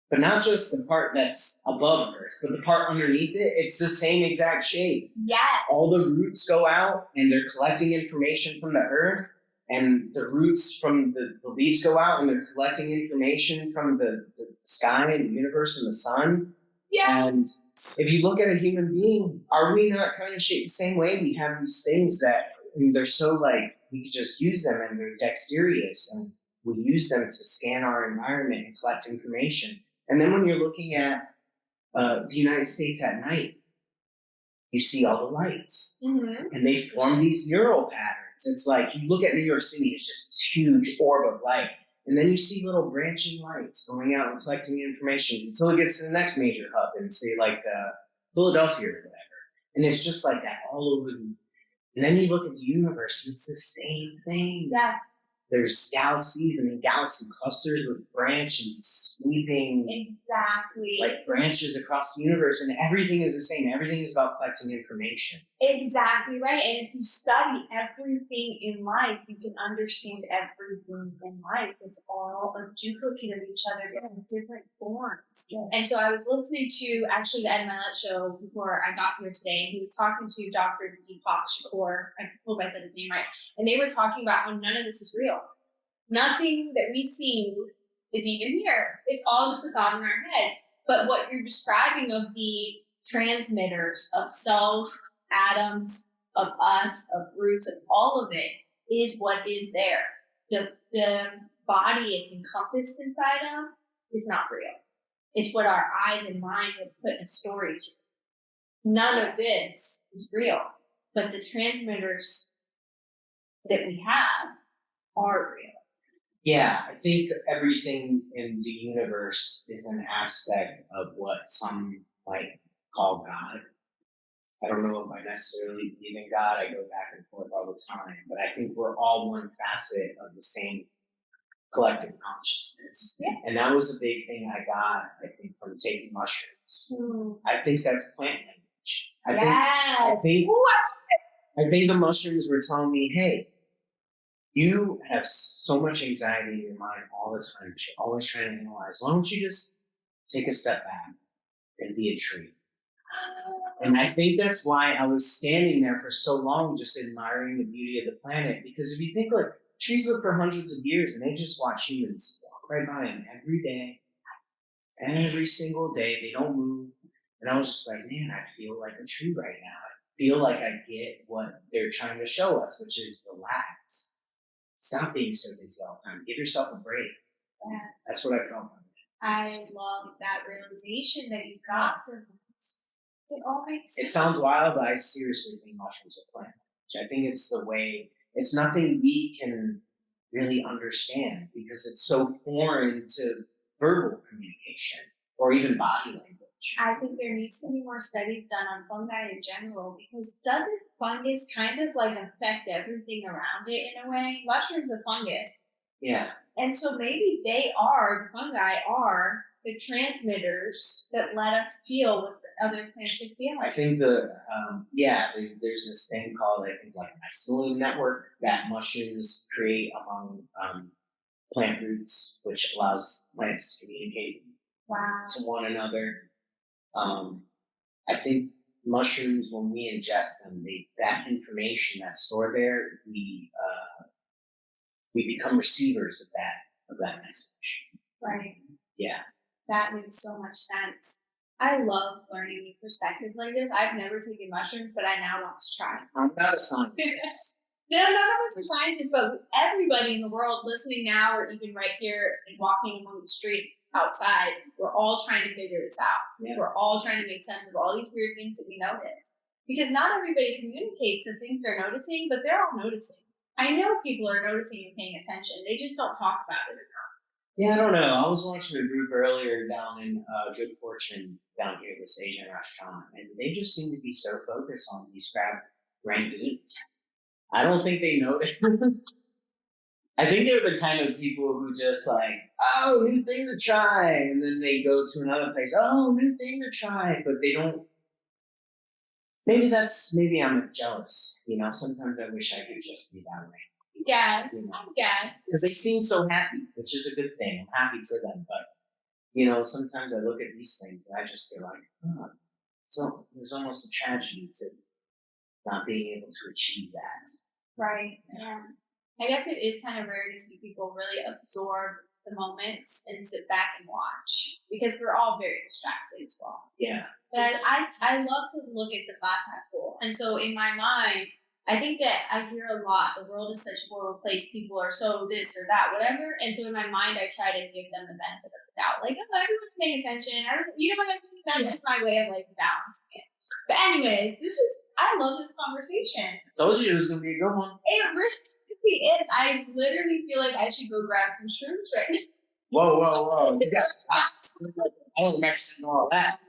but not just the part that's above Earth, but the part underneath it, it's the same exact shape. Yes. All the roots go out and they're collecting information from the Earth, and the roots from the leaves go out and they're collecting information from the sky and the universe and the sun. Yeah. And if you look at a human being, are we not kind of shaped the same way? We have these things that, I mean, they're so like, we could just use them and they're dexterous and we use them to scan our environment and collect information. And then when you're looking at the United States at night, you see all the lights. Mm-hmm. And they form these neural patterns. It's like, you look at New York City, it's just this huge orb of light. And then you see little branching lights going out and collecting information until it gets to the next major hub and say like Philadelphia or whatever. And it's just like that all over. And then you look at the universe, and it's the same thing. Yeah. There's galaxies and then galaxy clusters with branch and sweeping like branches across the universe, and everything is the same. Everything is about collecting information. Exactly right. And if you study everything in life, you can understand everything in life. It's all a duplicate of each other in different forms. Yeah. And so I was listening to actually the Ed Milet show before I got here today, and he was talking to Dr. Deepak Shakur. I hope I said his name right. And they were talking about how none of this is real. Nothing that we see is even here. It's all just a thought in our head. But what you're describing of the transmitters of cells, atoms, of us, of roots, of all of it is what is there. The body it's encompassed inside of is not real. It's what our eyes and mind have put a story to. None of this is real, but the transmitters that we have are real. Yeah, I think everything in the universe is an aspect of what some might call God. I don't know if I necessarily believe in God. I go back and forth all the time, but I think we're all one facet of the same collective consciousness. Yeah. And that was a big thing I got, I think, from taking mushrooms. I think that's plant language. I think the mushrooms were telling me, hey, you have so much anxiety in your mind all the time. You're always trying to analyze. Why don't you just take a step back and be a tree? And I think that's why I was standing there for so long, just admiring the beauty of the planet. Because if you think, like, trees live for hundreds of years and they just watch humans walk right by them every day, every single day. They don't move. And I was just like, man, I feel like a tree right now. I feel like I get what they're trying to show us, which is relax. Stop being so busy all the time. Give yourself a break. Yes. That's what I felt. I love that realization that you got from this. It all makes sense. It sounds wild, but I seriously think mushrooms are plant language. I think it's the way, it's nothing we can really understand because it's so foreign to verbal communication or even body language. I think there needs to be more studies done on fungi in general because doesn't fungus kind of like affect everything around it in a way? Mushrooms are fungus. Yeah. And so maybe the fungi are the transmitters that let us feel what the other plants are feeling. I think there's this thing called, I think, like a mycelium network that mushrooms create among plant roots, which allows plants to communicate to one another. I think mushrooms, when we ingest them, that information that's stored there, we become receivers of that message. Right. Yeah. That makes so much sense. I love learning new perspectives like this. I've never taken mushrooms, but I now want to try. I'm not a scientist. No, none of us are scientists, but everybody in the world listening now or even right here and walking along the street outside, we're all trying to figure this out. Yeah. We're all trying to make sense of all these weird things that we notice. Because not everybody communicates the things they're noticing, but they're all noticing. I know people are noticing and paying attention. They just don't talk about it enough. Yeah, I don't know. I was watching a group earlier down in Good Fortune down here, this Asian restaurant, and they just seem to be so focused on these crab rangoons. I don't think they know that. I think they're the kind of people who just like, oh, new thing to try. And then they go to another place, oh, new thing to try. But they don't. Maybe I'm jealous. You know, sometimes I wish I could just be that way. Yes, you know? I guess. Because they seem so happy, which is a good thing. I'm happy for them. But, you know, sometimes I look at these things and I just feel like, oh, so there's almost a tragedy to not being able to achieve that. Right. Yeah. I guess it is kind of rare to see people really absorb the moments and sit back and watch because we're all very distracted as well. Yeah. But I love to look at the glass half full. And so in my mind, I think that I hear a lot, the world is such a horrible place, people are so this or that, whatever. And so in my mind, I try to give them the benefit of the doubt. Like, oh, everyone's paying attention. That's just my way of like balancing it. But anyways, I love this conversation. I told you it was going to be a good one. It really is. I literally feel like I should go grab some shrooms right now. Whoa. I don't mix all that.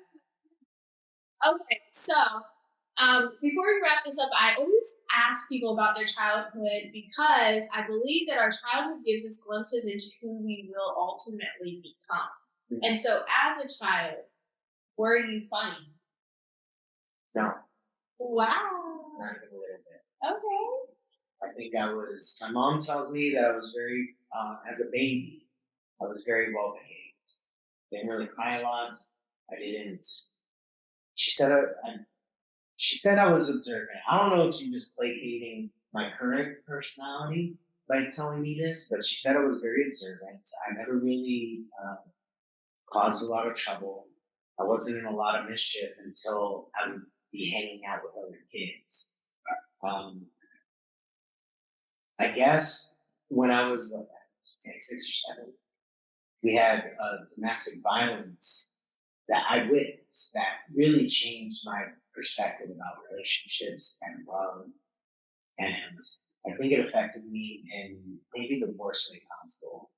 Okay, so before we wrap this up, I always ask people about their childhood because I believe that our childhood gives us glimpses into who we will ultimately become. Mm-hmm. And so as a child, were you funny? No. Wow. Not even a little bit. Okay. I think my mom tells me that I was very, as a baby, I was very well behaved. Didn't really cry a lot. I didn't. She said I was observant. I don't know if she was placating my current personality by telling me this, but she said I was very observant. I never really caused a lot of trouble. I wasn't in a lot of mischief until I would be hanging out with other kids. I guess when I was 6 or 7, we had domestic violence that I witnessed that really changed my perspective about relationships and love. And I think it affected me in maybe the worst way possible.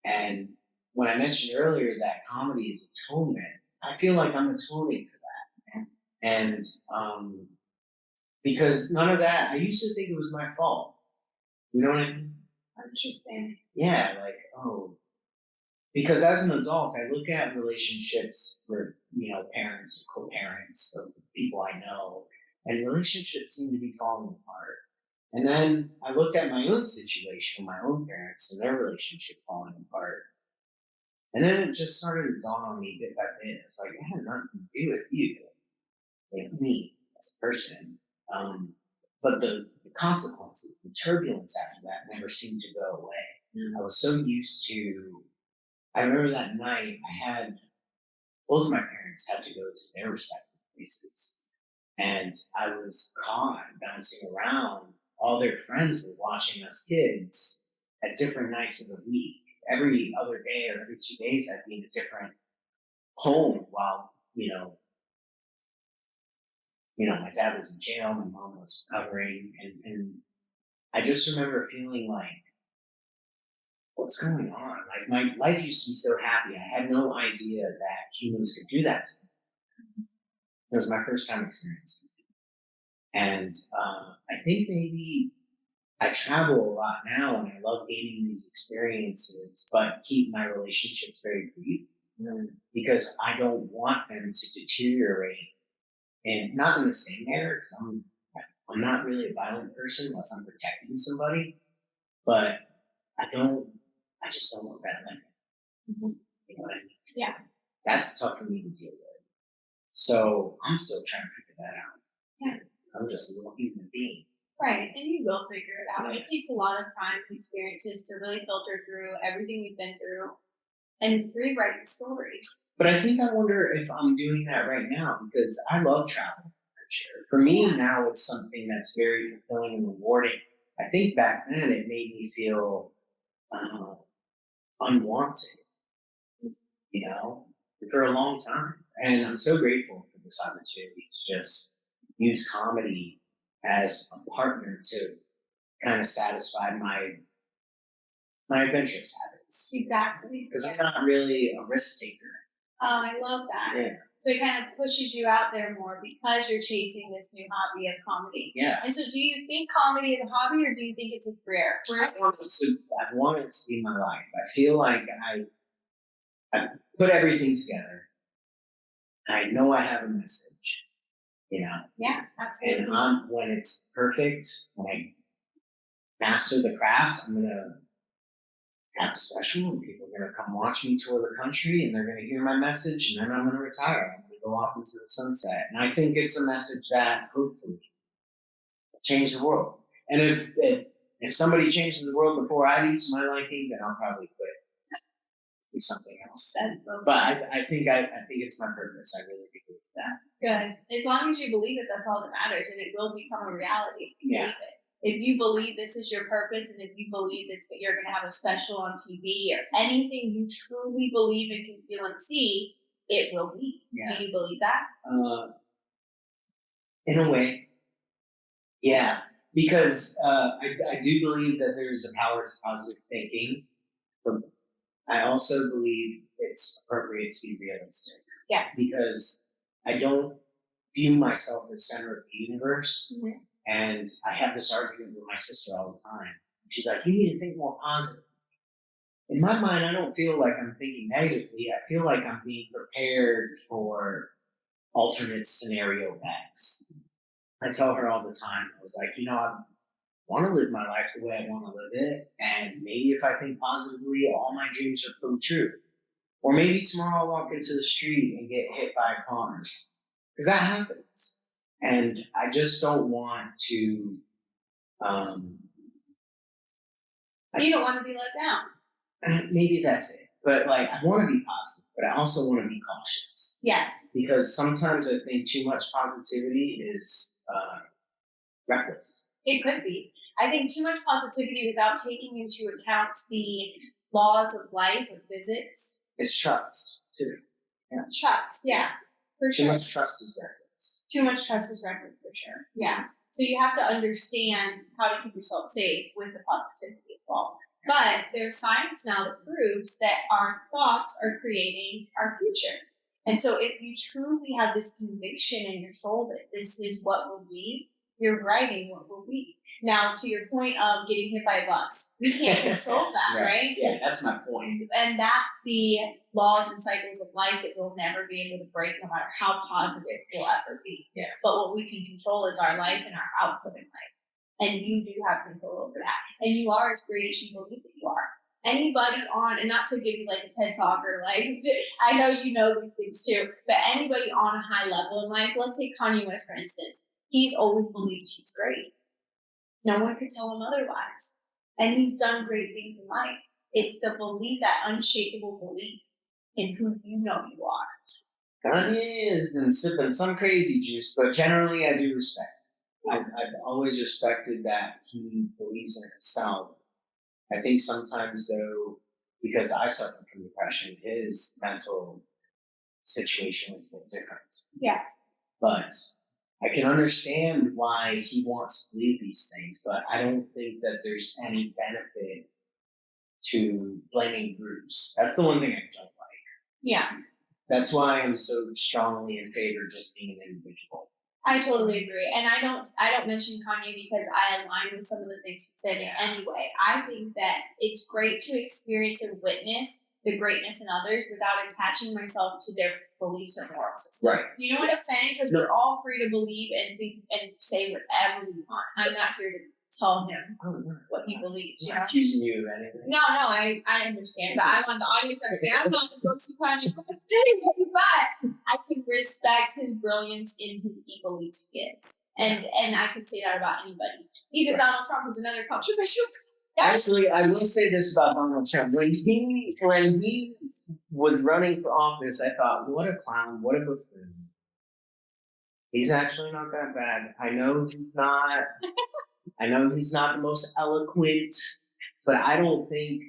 And when I mentioned earlier that comedy is atonement, I feel like I'm atoning for that. And because none of that, I used to think it was my fault. You know what I mean? Interesting. Yeah, like, oh. Because as an adult, I look at relationships with, parents or co-parents or people I know, and relationships seem to be falling apart. And then I looked at my own situation with my own parents and their relationship falling apart. And then it just started to dawn on me bit by bit. It's like, it had nothing to do with you, like me as a person. But the consequences, the turbulence after that never seemed to go away. Mm-hmm. I was so used to, I remember that night both of my parents had to go to their respective places. And I was caught bouncing around. All their friends were watching us kids at different nights of the week. Every other day or every 2 days, I'd be in a different home while, my dad was in jail, my mom was recovering, and I just remember feeling like, what's going on? Like, my life used to be so happy. I had no idea that humans could do that to me. It was my first time experiencing it. And I think maybe I travel a lot now and I love gaining these experiences, but keep my relationships very brief because I don't want them to deteriorate, and not in the same manner, because I'm not really a violent person unless I'm protecting somebody, but I just don't want that limit. You know what I mean? Yeah. That's tough for me to deal with. So I'm still trying to figure that out. Yeah. I'm just a little human being. Right, and you will figure it out. It takes a lot of time and experiences to really filter through everything we've been through and rewrite the story. But I think I wonder if I'm doing that right now because I love travel. For me now, it's something that's very fulfilling and rewarding. I think back then it made me feel unwanted, for a long time. And I'm so grateful for this opportunity to just use comedy as a partner to kind of satisfy my adventurous habits. Exactly. Because I'm not really a risk taker. Oh, I love that. Yeah. So it kind of pushes you out there more because you're chasing this new hobby of comedy. Yeah. And so do you think comedy is a hobby or do you think it's a career? I want it to be my life. I feel like I put everything together. I know I have a message, Yeah, absolutely. And when it's perfect, when I master the craft, I'm going to have a special and people are going to come watch me tour the country and they're going to hear my message and then I'm going to retire. I'm going to go off into the sunset. And I think it's a message that hopefully will change the world. And if somebody changes the world before I do to my liking, then I'll probably quit. Do something else. But I think it's my purpose. I really believe that. Good. As long as you believe it, that's all that matters, and it will become a reality if you believe it. If you believe this is your purpose, and if you believe that you're going to have a special on TV or anything you truly believe and can feel and see, it will be. Yeah. Do you believe that? In a way, yeah. Because I do believe that there's a power to positive thinking. But I also believe it's appropriate to be realistic. Yes. Because I don't view myself as center of the universe. Mm-hmm. And I have this argument with my sister all the time. She's like, you need to think more positive. In my mind, I don't feel like I'm thinking negatively. I feel like I'm being prepared for alternate scenario X. I tell her all the time, I was like, I want to live my life the way I want to live it. And maybe if I think positively, all my dreams are come true. Or maybe tomorrow I'll walk into the street and get hit by cars. Because that happens. And I just don't want to... you don't want to be let down. Maybe that's it. But I want to be positive, but I also want to be cautious. Yes. Because sometimes I think too much positivity is reckless. It could be. I think too much positivity without taking into account the laws of life, of physics. It's trust, too. Yeah. Trust, yeah. For sure. Too much trust is reckless. Too much trust is reckless, for sure. Yeah. So you have to understand how to keep yourself safe with the positivity as well. But there's science now that proves that our thoughts are creating our future. And so if you truly have this conviction in your soul that this is what will be, you're writing what will be. Now, to your point of getting hit by a bus, we can't control that, right? Yeah, that's my point. And that's the laws and cycles of life that we'll never be able to break, no matter how positive we'll ever be. Yeah. But what we can control is our life and our output in life. And you do have control over that. And you are as great as you believe that you are. Anybody on, and not to give you a TED talk or I know you know these things too, but anybody on a high level in life, let's take Kanye West, for instance, he's always believed he's great. No one could tell him otherwise. And he's done great things in life. It's the belief, that unshakable belief in who you know you are. Kanye has been sipping some crazy juice, but generally I do respect him. I've always respected that he believes in himself. I think sometimes, though, because I suffer from depression, his mental situation is a bit different. Yes. But I can understand why he wants to believe these things, but I don't think that there's any benefit to blaming groups. That's the one thing I don't like. Yeah. That's why I'm so strongly in favor of just being an individual. I totally agree. And I don't mention Kanye because I align with some of the things he said anyway. I think that it's great to experience and witness the greatness in others without attaching myself to their beliefs or moral system. Right. You know what I'm saying? Because we're all free to believe and think and say whatever we want. I'm not here to tell him what he believes. I'm not accusing you of anything. No, I understand, but I want the audience to understand. I'm not the person Kanye West anyway, but I can respect his brilliance in who he believes he is, and I can say that about anybody. Even Donald Trump is another controversial. Actually, I will say this about Donald Trump. When he was running for office, I thought, what a clown, what a buffoon. He's actually not that bad. I know he's not the most eloquent, but I don't think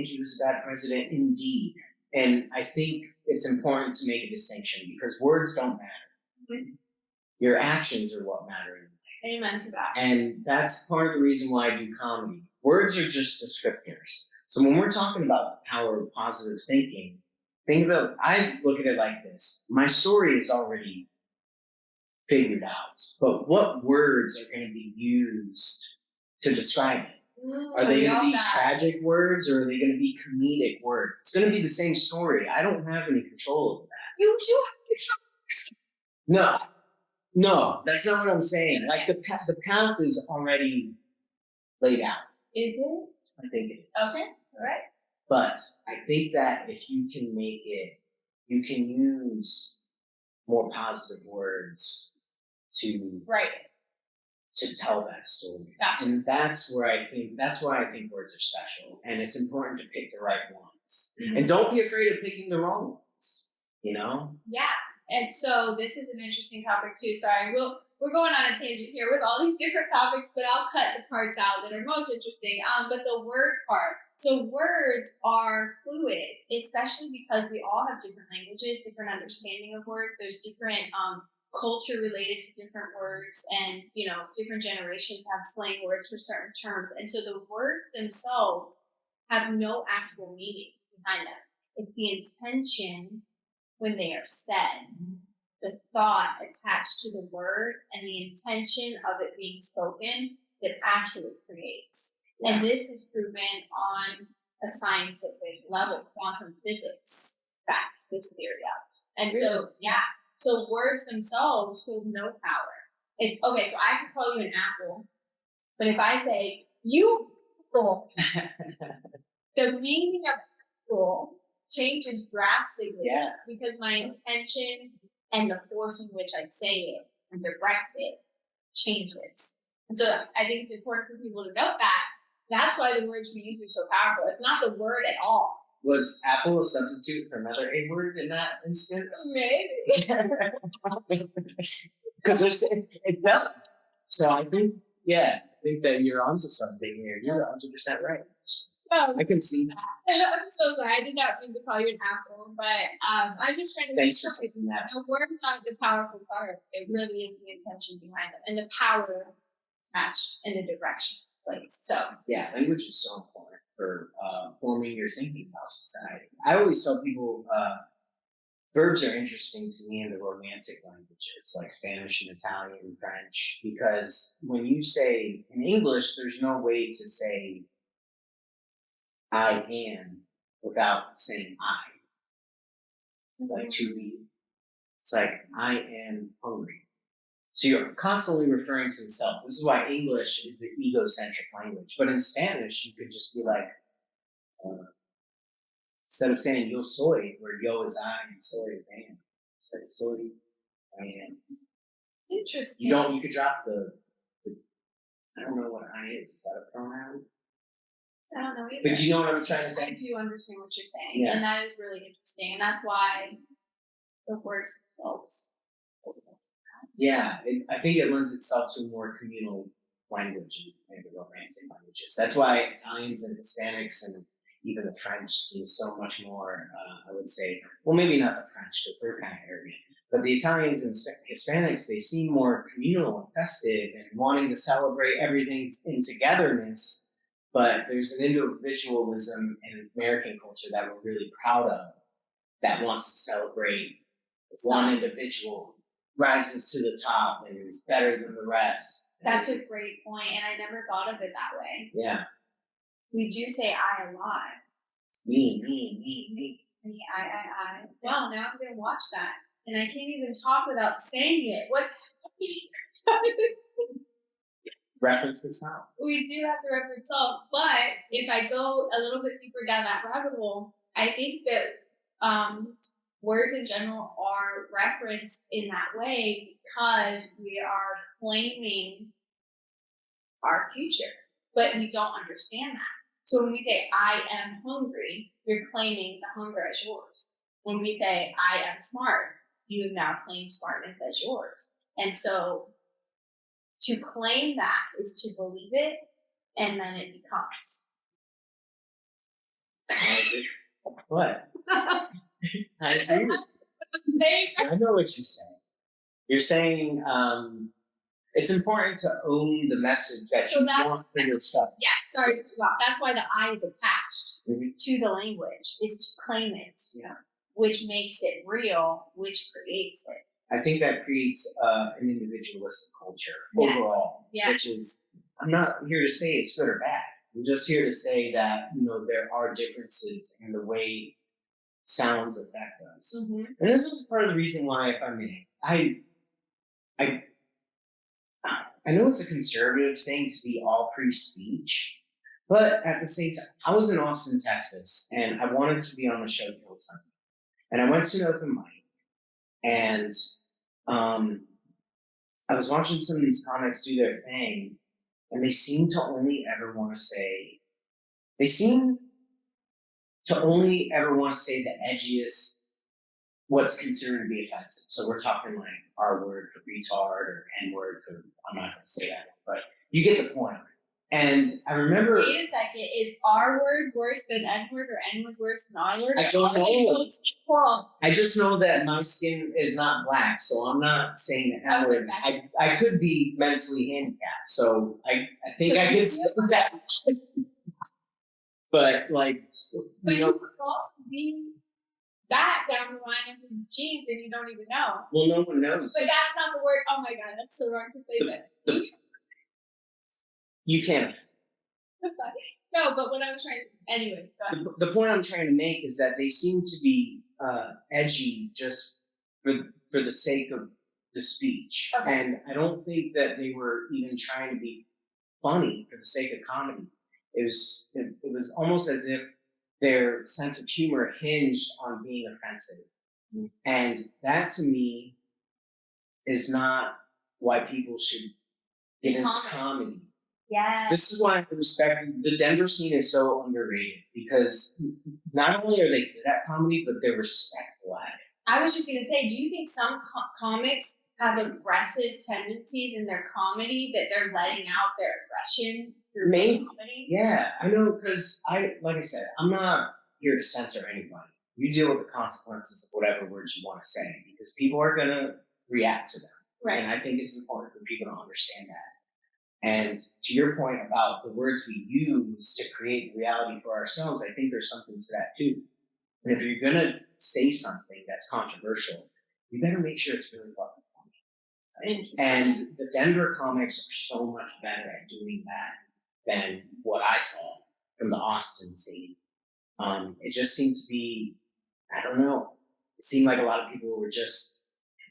he was a bad president indeed. And I think it's important to make a distinction because words don't matter. Mm-hmm. Your actions are what matter. Amen to that. And that's part of the reason why I do comedy. Words are just descriptors. So when we're talking about the power of positive thinking, I look at it like this. My story is already figured out, but what words are going to be used to describe it? Are they going to be tragic words or are they going to be comedic words? It's going to be the same story. I don't have any control over that. You do have control. No, that's not what I'm saying. Like the path is already laid out. Is it? I think it is. Okay, all right. But I think that if you can make it, you can use more positive words to tell that story. Gotcha. And that's why I think words are special. And it's important to pick the right ones. Mm-hmm. And don't be afraid of picking the wrong ones, you know? Yeah. And so this is an interesting topic too. Sorry, we're going on a tangent here with all these different topics, but I'll cut the parts out that are most interesting. But the word part. So words are fluid, especially because we all have different languages, different understanding of words. There's different culture related to different words, and different generations have slang words for certain terms. And so the words themselves have no actual meaning behind them. It's the intention when they are said, the thought attached to the word and the intention of it being spoken that actually creates. Yeah. And this is proven on a scientific level, quantum physics backs this theory up. And so words themselves hold no power. It's okay, so I can call you an apple, but if I say, you apple, the meaning of apple changes drastically because my intention and the force in which I say it and direct it changes. And so I think it's important for people to note that. That's why the words we use are so powerful. It's not the word at all. Was apple a substitute for another A word in that instance? Maybe. Because it does. So I think that you're onto something here. You're 100% right. Oh, I can see that. I'm so sorry. I did not mean to call you an apple, but I'm just trying to Thanks for taking that. The words aren't the powerful part. It really is the intention behind them and the power attached in the direction place. So language is so important for forming your thinking about society. I always tell people verbs are interesting to me in the romantic languages like Spanish and Italian and French, because when you say in English, there's no way to say I am without saying I. Like to be. It's like I am hungry. So you're constantly referring to the self. This is why English is the egocentric language. But in Spanish, you could just be like, instead of saying yo soy, where yo is I and soy is am. Instead of soy, I am. Interesting. You could drop the I don't know what I is. Is that a pronoun? I don't know either. But you know what I'm trying to I say? do understand what you're saying, Yeah. and that is really interesting, and that's why the words themselves. Yeah, I think it lends itself to a more communal language and maybe romantic languages. That's why Italians and Hispanics and even the French seem so much more, I would say, well, maybe not the French because they're kind of arrogant, but the Italians and Hispanics, they seem more communal and festive and wanting to celebrate everything in togetherness. But there's an individualism in American culture that we're really proud of that wants to celebrate one individual rises to the top and is better than the rest. That's a great point, and I never thought of it that way. Yeah. We do say I a lot. Me. I. Well, now I'm going to watch that. And I can't even talk without saying it. What's happening? Reference the sound. We do have to reference all. But if I go a little bit deeper down that rabbit hole, I think that words in general are referenced in that way because we are claiming our future, but we don't understand that. So when we say, I am hungry, you're claiming the hunger as yours. When we say, I am smart, you have now claimed smartness as yours. And so to claim that is to believe it, and then it becomes. What? I agree. I know what you're saying. You're saying it's important to own the message that you want for yourself. Yeah, sorry to stop. That's why the I is attached to the language, is to claim it, which makes it real, which creates it. I think that creates an individualistic culture overall, which is, I'm not here to say it's good or bad. I'm just here to say that, there are differences in the way sounds affect us. Mm-hmm. And this is part of the reason why, I know it's a conservative thing to be all free speech, but at the same time, I was in Austin, Texas, and I wanted to be on the show the whole time. And I went to an open mic, and I was watching some of these comics do their thing, and they seem to only ever want to say the edgiest, what's considered to be offensive. So we're talking like R word for retard or N word for, I'm not going to say that, but you get the point. And I remember. Wait a second, is R word worse than N word or N word worse than I word? I don't know. I just know that my skin is not black, so I'm not saying the N word. I could be mentally handicapped, so I think I can say that. But you could also be that down the line of your genes and you don't even know. Well, no one knows. But that's not the word. Oh my God, that's so wrong to say that. You can't. No, but what I was trying. Anyways, the point I'm trying to make is that they seem to be edgy just for the sake of the speech, and I don't think that they were even trying to be funny for the sake of comedy. It was almost as if their sense of humor hinged on being offensive. And that to me is not why people should get into comedy. Yeah. This is why I respect the Denver scene is so underrated because not only are they good at comedy, but they're respectful at it. I was just going to say, do you think some comics have aggressive tendencies in their comedy that they're letting out their aggression through comedy? Yeah, I know, because like I said, I'm not here to censor anybody. You deal with the consequences of whatever words you want to say because people are going to react to them. Right. And I think it's important for people to understand that. And to your point about the words we use to create reality for ourselves, I think there's something to that too. And if you're going to say something that's controversial, you better make sure it's really fucking funny. And the Denver comics are so much better at doing that than what I saw from the Austin scene. It just seemed to be, I don't know, it seemed like a lot of people were just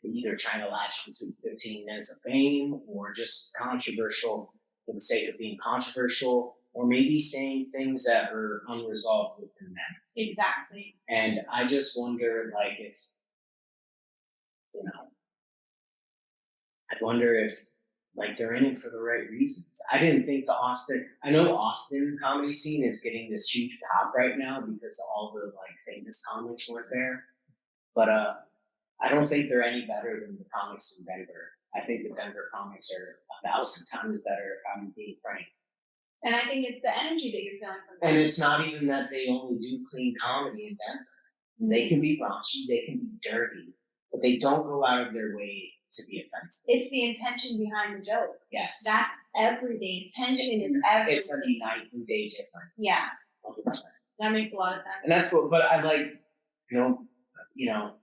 either trying to latch onto 15 minutes of fame or just controversial for the sake of being controversial, or maybe saying things that are unresolved within them. Exactly. And I just wonder, I wonder if like they're in it for the right reasons. I didn't think I know Austin comedy scene is getting this huge pop right now because all the like famous comics went there. But I don't think they're any better than the comics in Denver. I think the Denver comics are 1,000 times better, if I'm being frank. And I think it's the energy that you're feeling from them. And it's not even that they only do clean comedy in Denver. They can be raunchy, they can be dirty, but they don't go out of their way to be offensive. It's the intention behind the joke. Yes. That's everything. Intention is everything. It's a night and day difference. Yeah. 100%. That makes a lot of sense. And that's cool. But I like, you know,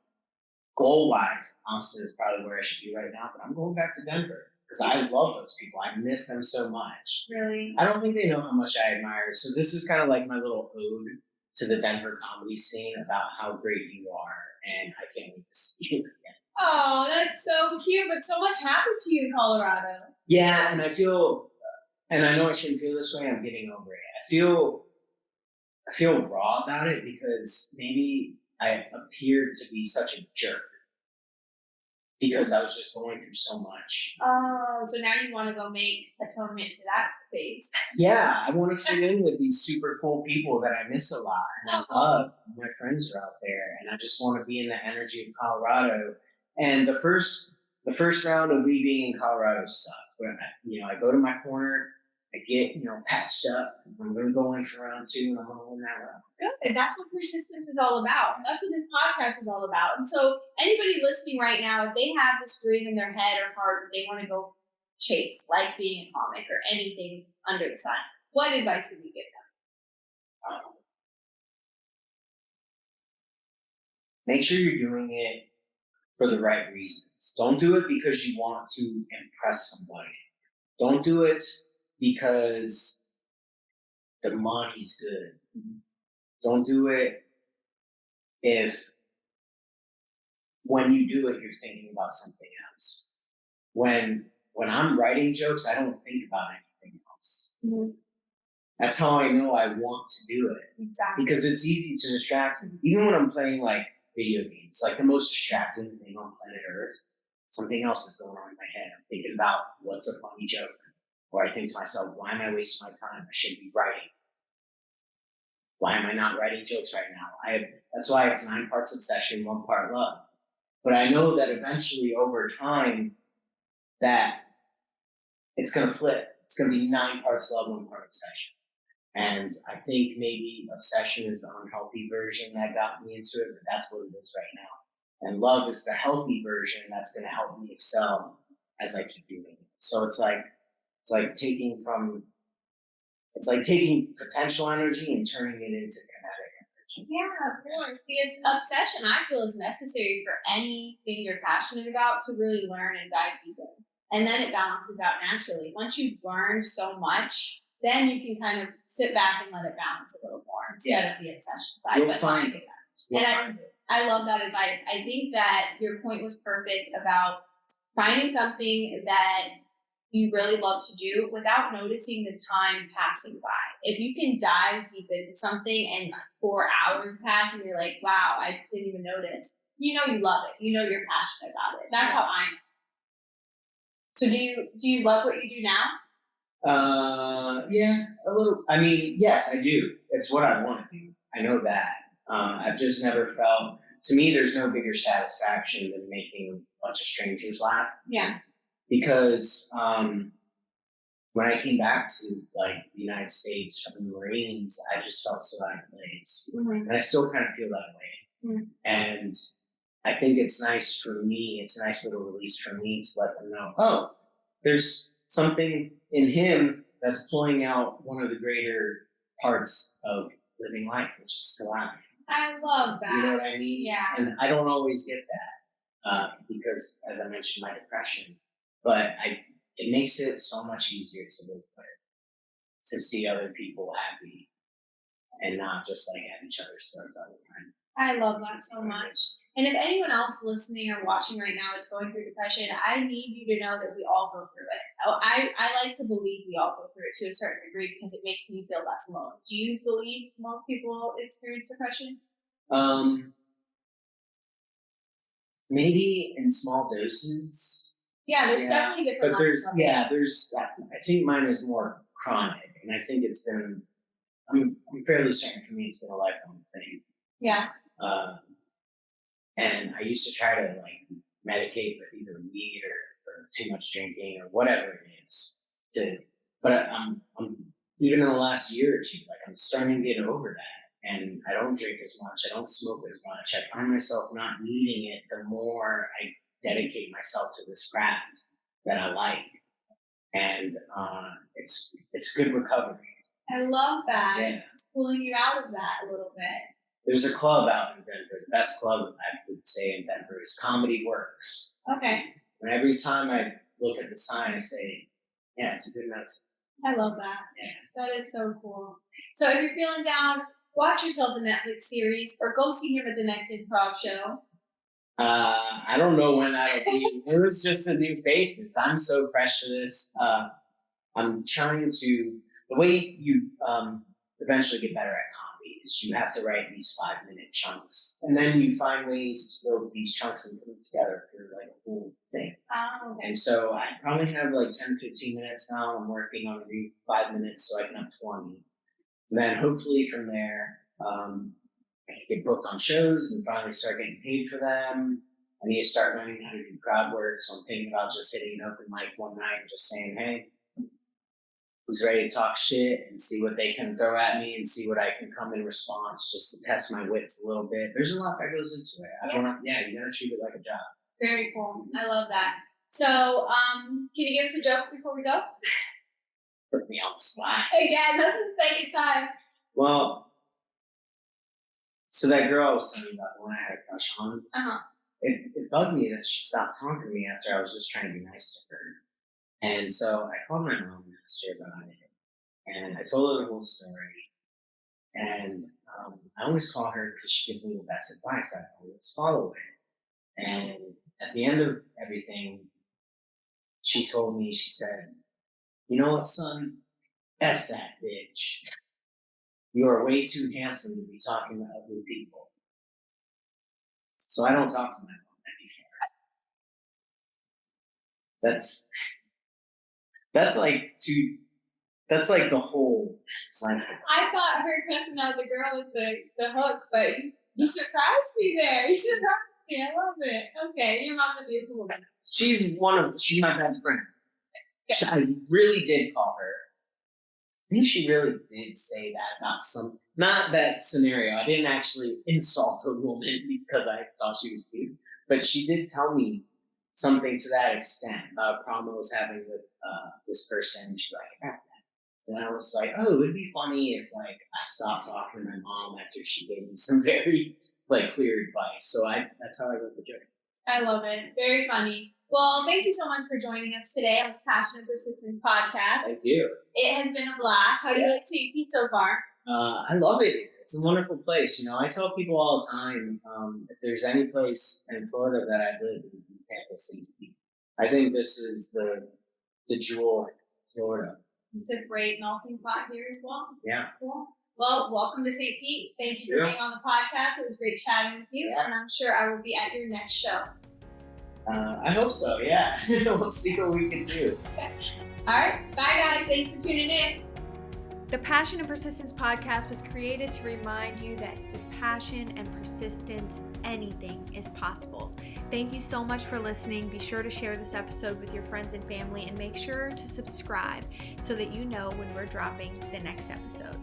goal wise, Austin is probably where I should be right now. But I'm going back to Denver because I love those people. I miss them so much. Really? I don't think they know how much I admire. So this is kind of like my little ode to the Denver comedy scene about how great you are, and I can't wait to see you again. Oh, that's so cute. But so much happened to you in Colorado. Yeah, and I feel, and I know I shouldn't feel this way. I'm getting over it. I feel raw about it because maybe I appeared to be such a jerk because I was just going through so much. Oh, so now you want to go make atonement to that phase. Yeah, I want to fit in with these super cool people that I miss a lot, and I love. My friends are out there, and I just want to be in the energy of Colorado. And the first round of me being in Colorado sucked. When I go to my corner, I get patched up. I'm going to go in for round 2, and I'm going to win that round. Good. That's what persistence is all about. That's what this podcast is all about. And so anybody listening right now, if they have this dream in their head or heart that they want to go chase, like being a comic or anything under the sun, what advice would you give them? Make sure you're doing it for the right reasons. Don't do it because you want to impress somebody. Don't do it because the money's good. Don't do it if when you do it, you're thinking about something else. When I'm writing jokes, I don't think about anything else. Mm-hmm. That's how I know I want to do it. Exactly. Because it's easy to distract me. Even when I'm playing like video games, like the most distracting thing on planet Earth, something else is going on in my head. I'm thinking about what's a funny joke. Or I think to myself, why am I wasting my time? I should be writing. Why am I not writing jokes right now? That's why it's 9 parts obsession, 1 part love. But I know that eventually over time that it's going to flip. It's going to be 9 parts love, 1 part obsession. And I think maybe obsession is the unhealthy version that got me into it, but that's what it is right now. And love is the healthy version that's going to help me excel as I keep doing it. So it's like taking potential energy and turning it into kinetic energy. Yeah, of course. Because obsession, I feel, is necessary for anything you're passionate about to really learn and dive deep in. And then it balances out naturally. Once you've learned so much, then you can kind of sit back and let it balance a little more instead of the obsession side. You'll find it. And I love that advice. I think that your point was perfect about finding something that you really love to do without noticing the time passing by. If you can dive deep into something and 4 hours pass and you're like, wow, I didn't even notice, you love it. You're passionate about it. That's how I am. So do you love what you do now? Yeah, a little. I mean, yes, I do. It's what I want to do. I know that. I've just never felt, to me, there's no bigger satisfaction than making a bunch of strangers laugh. Yeah. Because when I came back to like the United States from the Marines, I just felt so out of place. Mm-hmm. And I still kind of feel that way. Mm-hmm. And I think it's nice for me, it's a nice little release for me to let them know, oh, there's something in him that's pulling out one of the greater parts of living life, which is still laughing. I love that. You know what I mean? Yeah. And I don't always get that because, as I mentioned, my depression. But it makes it so much easier to live with, to see other people happy and not just like at each other's throats all the time. I love that so much. And if anyone else listening or watching right now is going through depression, I need you to know that we all go through it. I like to believe we all go through it to a certain degree because it makes me feel less alone. Do you believe most people experience depression? Maybe in small doses, Yeah, there's definitely different but levels of it. there's I think mine is more chronic, and I think it's been I'm fairly certain for me it's been a lifelong thing. Yeah. And I used to try to like medicate with either weed or too much drinking or whatever it is but I'm even in the last year or two, like I'm starting to get over that, and I don't drink as much, I don't smoke as much, I find myself not needing it the more I dedicate myself to this craft that I like, and it's good recovery. I love that. Yeah. It's pulling you out of that a little bit. There's a club out in Denver. The best club I would say in Denver is Comedy Works. Okay. And every time I look at the sign, I say, yeah, it's a good medicine. I love that. Yeah. That is so cool. So if you're feeling down, watch yourself a Netflix series or go see him at the next improv show. I don't know when that'll be. It was just a new faces. I'm so fresh to this. I'm trying to, the way you eventually get better at comedy is you have to write these 5-minute chunks, and then you find ways to build these chunks and put them together for like a whole thing. Oh, okay. And so I probably have like 10, 15 minutes now. I'm working on every 5 minutes so I can have 20. And then hopefully from there, I can get booked on shows and finally start getting paid for them. I need to start learning how to do crowd work. So I'm thinking about just hitting an open mic one night and just saying, hey, who's ready to talk shit, and see what they can throw at me and see what I can come in response, just to test my wits a little bit. There's a lot that goes into it. You gotta treat it like a job. Very cool. I love that. So, can you give us a joke before we go? Put me on the spot. Again, that's the second time. Well, so that girl I was telling you about, the one I had a crush on, it bugged me that she stopped talking to me after I was just trying to be nice to her. And so I called my mom and asked her about it. And I told her the whole story. And I always call her because she gives me the best advice. I always follow it. And at the end of everything, she told me, she said, you know what, son? F that bitch. You are way too handsome to be talking to ugly people. So I don't talk to my mom anymore. That's like the whole cycle. I thought her cussing out the girl with the hook, but you surprised me there. You surprised me. I love it. Okay, your mom's a beautiful woman. She's my best friend. Yeah. I really did call her. I think she really did say that about not that scenario. I didn't actually insult a woman because I thought she was cute, but she did tell me something to that extent about a problem I was having with this person. She's like, F that. And I was like, oh, it'd be funny if like I stopped talking to my mom after she gave me some very like clear advice. So that's how I wrote the joke. I love it. Very funny. Well, thank you so much for joining us today on the Passion and Persistence podcast. Thank you. It has been a blast. How do you like St. Pete so far? I love it. It's a wonderful place. You know, I tell people all the time, if there's any place in Florida that I live in, Tampa, St. Pete. I think this is the jewel of Florida. It's a great melting pot here as well. Yeah. Cool. Well, welcome to St. Pete. Thank you for being on the podcast. It was great chatting with you, and I'm sure I will be at your next show. I hope so, yeah. We'll see what we can do. Okay. All right. Bye, guys. Thanks for tuning in. The Passion and Persistence podcast was created to remind you that with passion and persistence, anything is possible. Thank you so much for listening. Be sure to share this episode with your friends and family, and make sure to subscribe so that you know when we're dropping the next episode.